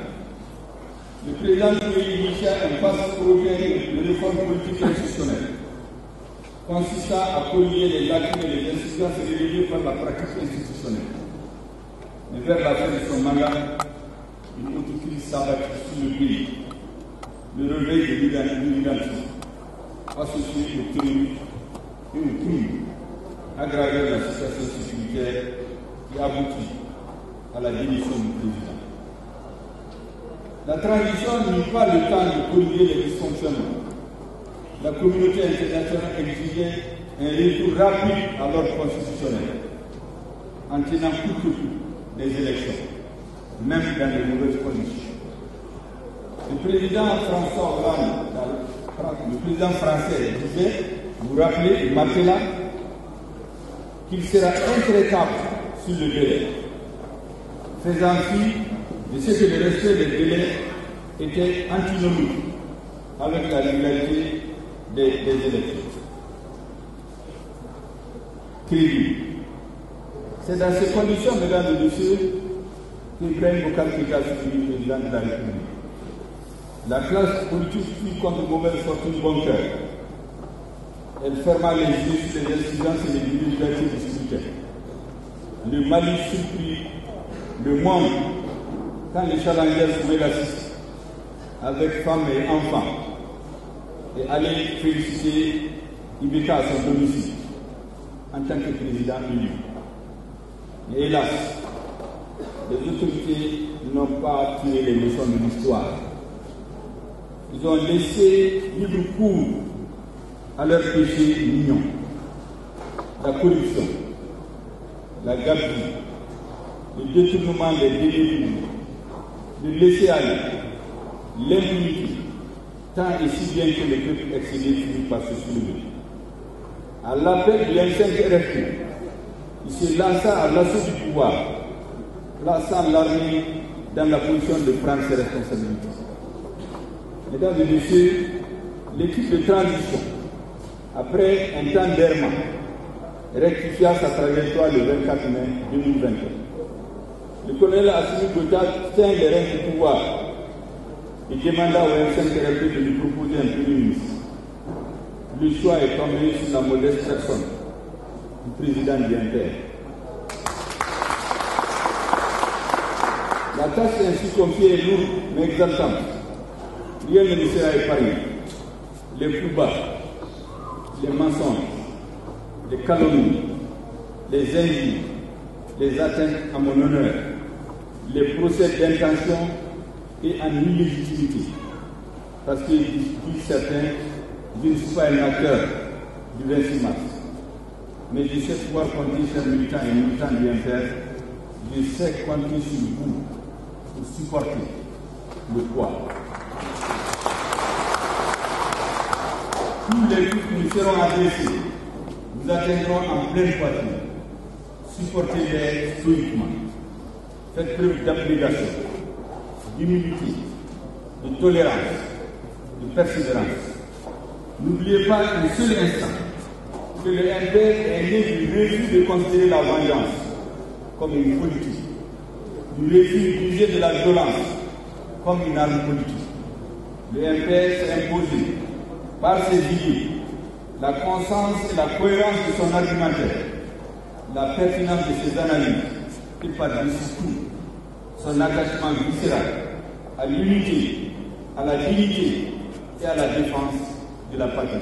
le président Touré initia un vaste projet de réforme politique institutionnelle, consistant à corriger les lacunes et les insuffisances révélées par la pratique institutionnelle. Mais vers la fin de son mandat, une autre crise s'abattit sur le pays, le réveil de l'identité, associé au terrorisme et au crime, aggravé la situation sécuritaire qui aboutit à la démission du président. La transition n'eut pas le temps de corriger les dysfonctionnements. La communauté internationale exigeait un retour rapide à l'ordre constitutionnel, en tenant coûte que coûte des élections, même dans de mauvaises conditions. Le président François Hollande, le président français, disait, vous vous rappelez, Martella, qu'il sera intraitable sur le délai, faisant fi de ce que le respect des délais était antinomique avec la régularité des élections. Crédible. C'est dans ces conditions, mesdames et messieurs, qu'Ibrahim Boubacar Keïta fut élu président de la République. La classe politique fut contre mauvaise fortune bon cœur. Elle ferma les yeux sur les incidences et les libertés disputées. Le Mali surprit le monde quand les challengers pouvaient l'assister avec femmes et enfants et allaient féliciter Ibeka à son domicile en tant que président élu. Mais hélas, les autorités n'ont pas tiré les leçons de l'histoire. Ils ont laissé libre cours à leurs péchés mignons. La corruption, la gabegie, le détournement des délais, le laisser aller, l'impunité, tant et si bien que le peuple excédé finit par se soulever. À l'appel de M5 RFI, il se lança à l'assaut du pouvoir, plaçant l'armée dans la position de prendre ses responsabilités. Mesdames et messieurs, l'équipe de transition, après un temps d'errement, rectifia sa trajectoire le 24 mai 2021. Le colonel Assimi Goïta tient les rênes du pouvoir et demanda au M5 RFI de lui proposer un premier ministre. Le choix est tombé sur la modeste personne du président du MPR. La tâche ainsi confiée est lourde mais exaltante. Rien ne nous sera épargné. Les plus bas, les mensonges, les calomnies, les injures, les atteintes à mon honneur, les procès d'intention et en illégitimité. Parce que, disent certains, je ne suis pas un acteur du 26 mars. Mais je sais pouvoir compter sur militants et militants du MPR. Je sais compter sur vous pour supporter le poids. Tous les coups qui nous seront adressés, nous atteindrons en pleine poitrine. Supportez-les stoïquement. Faites preuve d'abnégation, d'humilité, de tolérance, de persévérance. N'oubliez pas un seul instant que le MPR est né du refus de considérer la vengeance comme une politique, du refus d'user de la violence comme une arme politique. Le MPR s'est imposé par ses idées, la conscience et la cohérence de son argumentaire, la pertinence de ses analyses et par-dessus tout, son attachement viscéral à l'unité, à la dignité et à la défense de la patrie.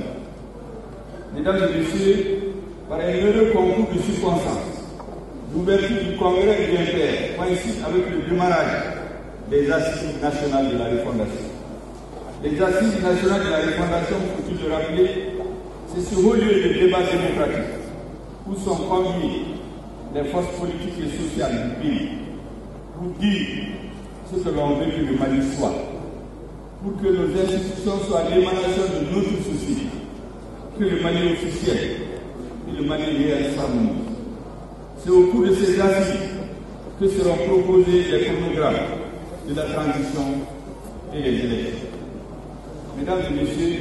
Mesdames et messieurs, par un heureux concours de circonstances, l'ouverture du congrès du MPR coïncide avec le démarrage des assises nationales de la refondation. Les assises nationales de la refondation, faut-il le rappeler, c'est ce haut lieu de débat démocratique où sont conviés les forces politiques et sociales du pays pour dire ce que l'on veut que le Mali soit, pour que nos institutions soient l'émanation de notre société, que le Mali officiel et le Mali réel s'harmonisent. C'est au cours de ces assises que seront proposés les chronogrammes de la transition et les élections. Mesdames et messieurs,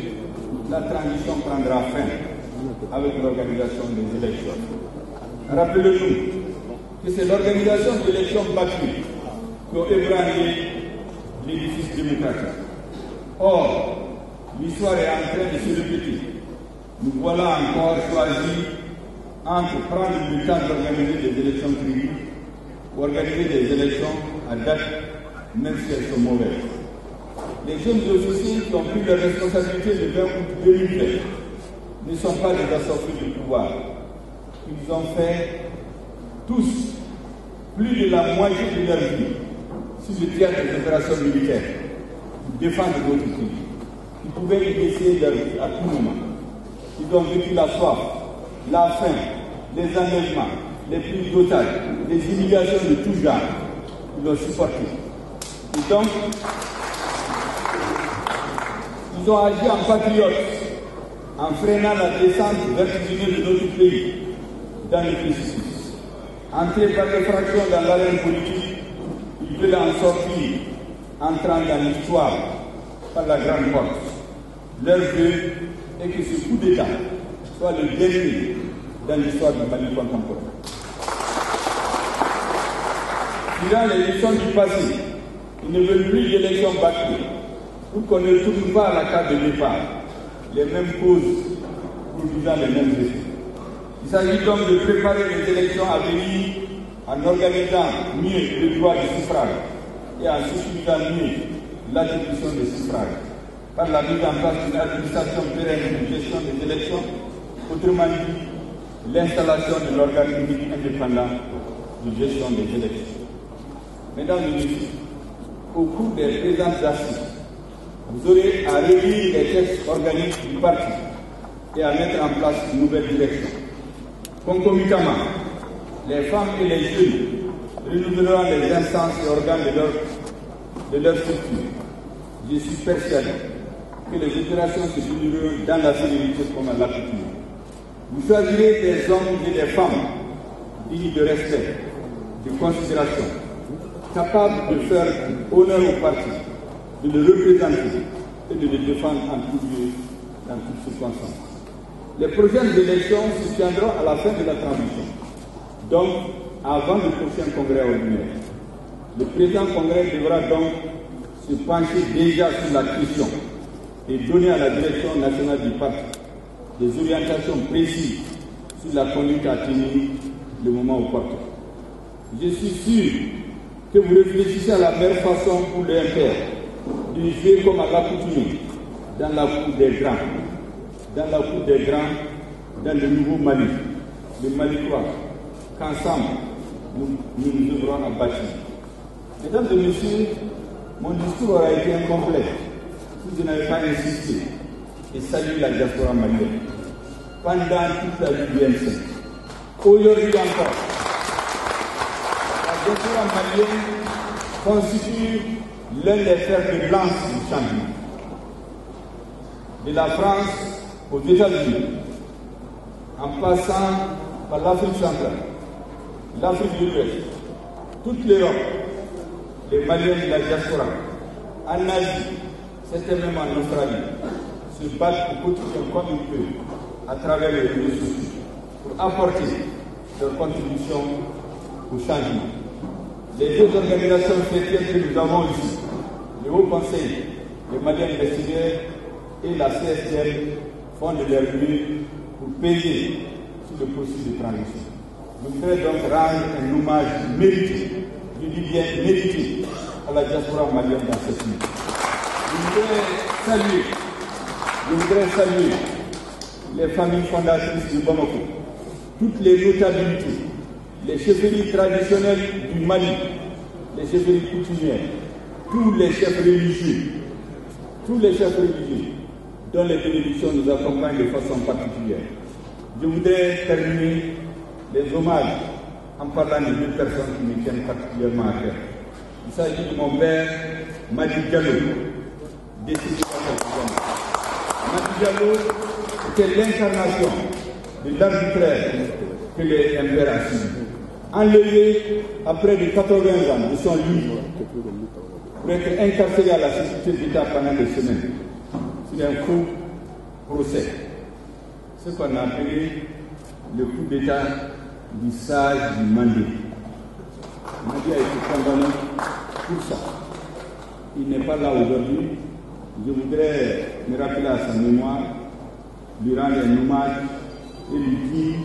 la transition prendra fin avec l'organisation des élections. Rappelez-nous que c'est l'organisation d'élections battues qui ont ébranlé l'édifice démocratique. Or, l'histoire est en train de se répéter. Nous voilà encore choisis entre prendre le temps d'organiser des élections crédibles ou organiser des élections à date, même si elles sont mauvaises. Les jeunes officiers qui ont pris leurs responsabilités le 20 août 2020 ne sont pas des assortis du pouvoir. Ils ont fait tous plus de la moitié de leur vie sur le théâtre des opérations militaires pour défendre notre pays. Ils pouvaient y laisser leur vie à tout moment. Ils ont vécu la soif, la faim, les engagements, les prises d'otages, les humiliations de tout genre. Ils l'ont supporté. Et donc, ils ont agi en patriotes, en freinant la descente vertigineuse de notre pays dans le précipice. Entrés par effraction dans l'arène politique, ils veulent en sortir, entrant dans l'histoire par la grande porte. Leur vœu est que ce coup d'État soit le dernier dans l'histoire du Mali contemporain. Durant les élections du passé, ils ne veulent plus d'élections battues pour qu'on ne tourne pas à la carte de départ les mêmes causes produisant les mêmes effets. Il s'agit donc de préparer les élections à venir en organisant mieux le droit du suffrage et en sécurisant mieux l'attribution des suffrages par la mise en place d'une administration pérenne de gestion des élections, autrement dit, l'installation de l'organe unique indépendant de gestion des élections. Mesdames et messieurs, au cours des présentes assises, vous aurez à relire les textes organiques du parti et à mettre en place une nouvelle direction. Concomitamment, les femmes et les jeunes renouvelleront les instances et organes de leur structure. Je suis persuadé que les opérations se dérouleront dans la sérénité comme à l'accoutumée. Vous choisirez des hommes et des femmes dignes de respect, de considération, capables de faire honneur au parti, de le représenter et de le défendre en tout lieu, dans toutes circonstances. Les prochaines élections se tiendront à la fin de la transition, donc avant le prochain congrès ordinaire. Le présent congrès devra donc se pencher déjà sur la question et donner à la direction nationale du parti des orientations précises sur la conduite à tenir le moment opportun. Je suis sûr que vous réfléchissez à la meilleure façon pour le MPR de jouer comme à l'accoutumée dans la cour des grands, dans le nouveau Mali, le Mali 3, qu'ensemble nous œuvrons à bâtir. Mesdames et messieurs, mon discours aura été incomplet si je n'avais pas insisté et salué la diaspora malienne pendant toute la vie du M5. Aujourd'hui encore, la diaspora malienne constitue l'un des fers de lance du changement. De la France aux États-Unis, en passant par l'Afrique centrale, l'Afrique de l'Ouest, toute l'Europe, les Maliens de la diaspora, en Asie, certainement en Australie, se battent au quotidien comme ils peuvent à travers les réseaux sociaux pour apporter leur contribution au changement. Les deux organisations chrétiennes que nous avons ici, le Haut Conseil, les Maliens de l'extérieur et la CSTM, font de leur mieux pour payer sur le processus de transition. Je voudrais donc rendre un hommage mérité, je dis bien mérité, à la diaspora malienne dans cette nuit. Je voudrais saluer les familles fondatrices du Bamako, toutes les notabilités, les chefferies traditionnelles du Mali, les chefferies coutumières, tous les chefs religieux, dont les bénédictions nous accompagnent de façon particulière. Je voudrais terminer les hommages en parlant de deux personnes qui me tiennent particulièrement à cœur. Il s'agit de mon père, Madi Diallo, décédé par Madi Diallo était l'incarnation de l'arbitraire que les MPR a suivi. Enlevé à près de 80 ans de son livre pour être incarcéré à la sécurité d'État pendant des semaines. C'est un faux procès. Ce qu'on a appelé le coup d'État du sage du Mandé. Mandé a été condamné pour ça. Il n'est pas là aujourd'hui. Je voudrais me rappeler à sa mémoire, lui rendre un hommage et lui dire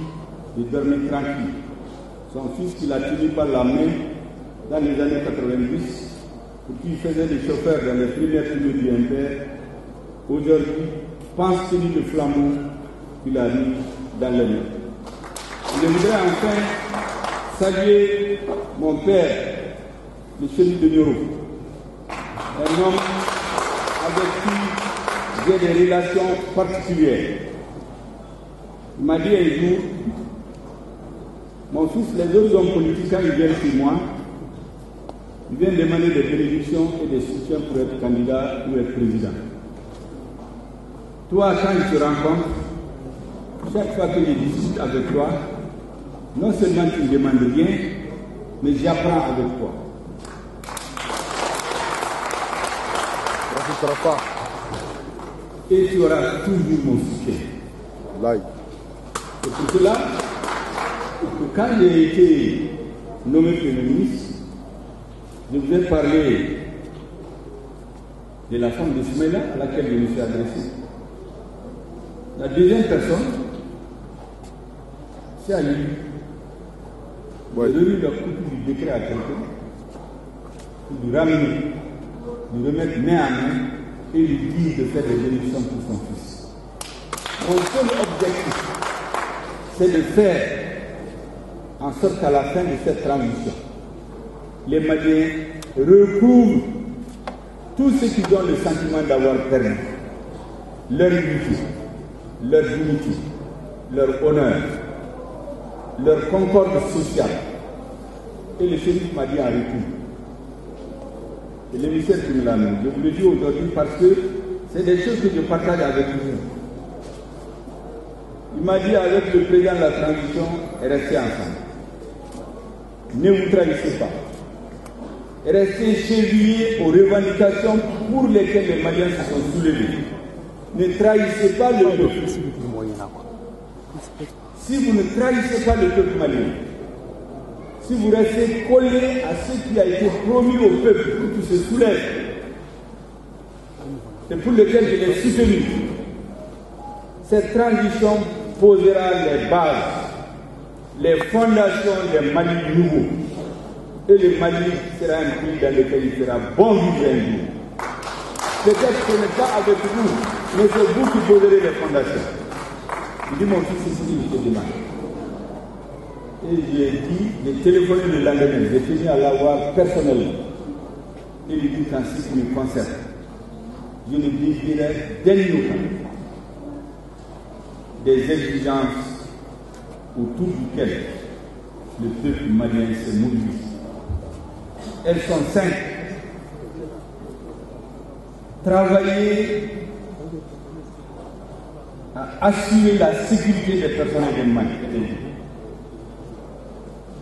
de dormir tranquille. Son fils qui l'a tenu par la main dans les années 90, pour qui il faisait des chauffeurs dans les premières tribus du MPR, aujourd'hui pense tenir le flambeau qu'il a mis dans les mains. Je voudrais enfin saluer mon père, le chef de Nioro, un homme avec qui j'ai des relations particulières. Il m'a dit un jour, mon fils, les autres hommes politiques, quand ils viennent chez moi, ils viennent demander des bénédictions et des soutiens pour être candidat ou être président. Toi, quand ils se rencontrent, chaque fois que je discute avec toi, non seulement tu ne demandes rien, mais j'apprends avec toi. Et tu auras toujours mon soutien. C'est pour cela que quand j'ai été nommé Premier ministre, je vous ai parlé de la femme de Soumaïla à laquelle je me suis adressé. La deuxième personne, c'est à lui. De donner la copie du décret à quelqu'un, pour lui ramener, lui remettre main à main et lui dire de faire des élections pour son fils. Mon seul objectif, c'est de faire en sorte qu'à la fin de cette transition, les Maliens recouvrent tous ceux qui ont le sentiment d'avoir perdu leur unité, leur dignité, leur honneur, leur concorde sociale. Et le chérif m'a dit en retour, et l'émissaire qui me l'a mis, je vous le dis aujourd'hui parce que c'est des choses que je partage avec vous. Il m'a dit avec le président de la transition, restez ensemble. Ne vous trahissez pas. Restez chevillés aux revendications pour lesquelles les Maliens se sont soulevés. Ne trahissez pas le peuple. Si vous ne trahissez pas le peuple malien, si vous restez collés à ce qui a été promis au peuple pour qu'il se soulève, et pour lequel je l'ai soutenu, cette transition posera les bases les fondations des Mali nouveaux. Et le Mali sera un pays dans lequel il sera bon vivre un jour. Peut-être que ce n'est pas avec vous, mais c'est vous qui poserez les fondations. Il dit, mon fils, c'est ce qu'il te demande. Et j'ai dit, j'ai téléphoné le lendemain, j'ai fini à l'avoir personnellement. Et il dit qu'en ce qui me concerne, je ne dirai dernier des exigences autour duquel le peuple malien se mobilise. Elles sont 5. Travailler à assurer la sécurité des personnels de Mali.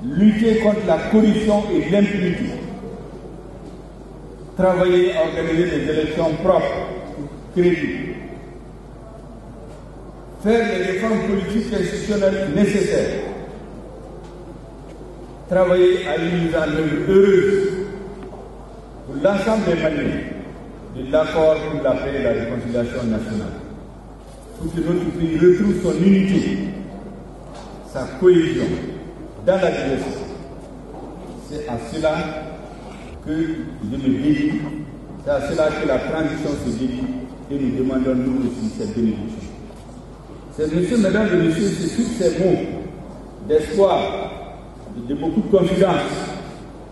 Lutter contre la corruption et l'impunité. Travailler à organiser des élections propres, crédibles. Faire les réformes politiques et institutionnelles nécessaires. Travailler à une mise en œuvre heureuse pour l'ensemble des Maliens de l'accord pour la paix et la réconciliation nationale. Pour que notre pays retrouve son unité, sa cohésion dans la diversité. C'est à cela que je me dédie, c'est à cela que la transition se dédie et nous demandons nous aussi cette bénédiction. C'est monsieur, mesdames et messieurs, c'est tous ces mots d'espoir, de beaucoup de confiance,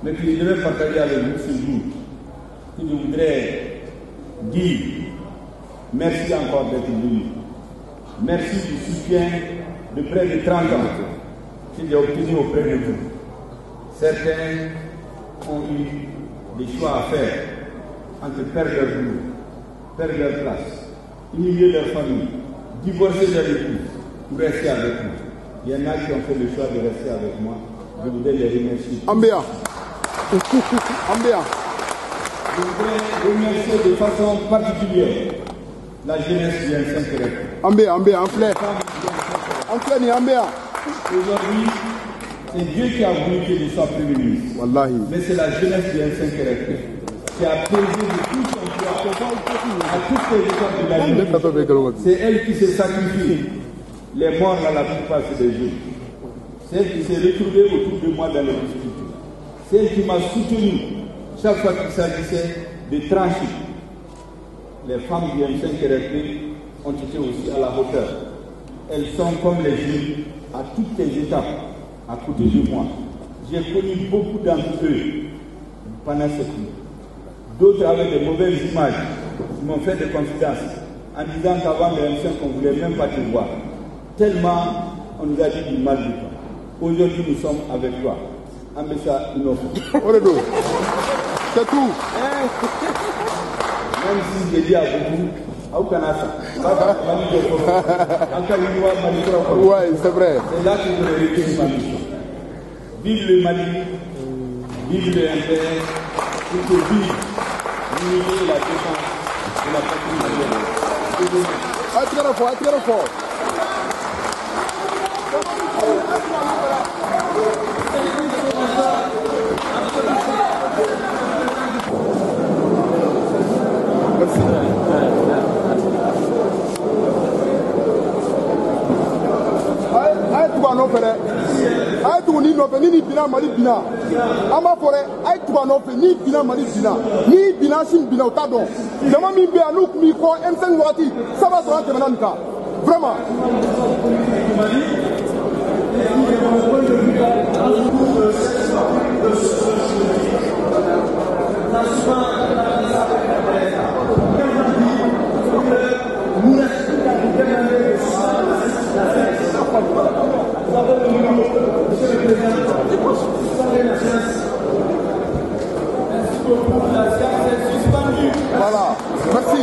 mais que je devais partager avec vous ce jour, que je voudrais dire merci encore d'être venu. Merci du soutien de près de 30 ans que j'ai obtenu auprès de vous. Certains ont eu des choix à faire entre perdre leur boulot, perdre leur place, humilier leur famille, divorcer leur épouse pour rester avec nous. Il y en a qui ont fait le choix de rester avec moi. Je voudrais les remercier. Ambéa. Ambéa. Je voudrais remercier de façon particulière la jeunesse du 25 République. Ambéa, en clair. En clair, ni Ambéa. Aujourd'hui, c'est Dieu qui a voulu que je sois Premier ministre. Wallahi. Mais c'est la jeunesse du 25 République qui a pesé de tout son poids à toutes les étapes de la vie. C'est elle qui s'est sacrifiée. Les morts, là, la plupart, c'est des jeunes. C'est elle qui s'est retrouvée autour de moi dans les difficultés. C'est elle qui m'a soutenu chaque fois qu'il s'agissait de trancher. Les femmes du 25 République ont été aussi à la hauteur. Elles sont comme les jeunes à toutes les étapes, à côté de moi. J'ai connu beaucoup d'entre eux pendant cette nuit. D'autres avaient de mauvaises images. Ils m'ont fait des confidences en disant qu'avant le 25, on ne voulait même pas te voir. Tellement on nous a dit du mal de toi. Aujourd'hui, nous sommes avec toi. Ambessa Inofo. C'est tout. Même si je dis à vous, ouais, c'est vrai. C'est là que je vais réussir ma mission. Vive le Mali, vive le MPR, pour que vive l'unité et la défense de la patrie malienne. Très fort. Merci. Aïe, tu vas nous faire. Aïe, tu ni nous faire ni bina mali bina. Ama forêt. Aïe, tu vas nous faire ni bina mali bina. Ni bina sim bina au tadon. Demain mi be anouk mi ko M5 wati. Ça va se rentrer maintenant le cas. Vraiment. Voilà, merci.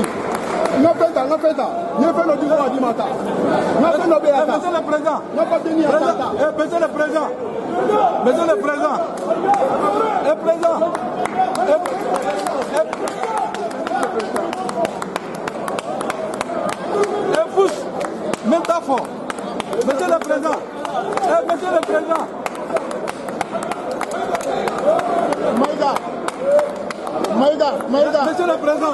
Monsieur le Président, Maïga. Monsieur le Président,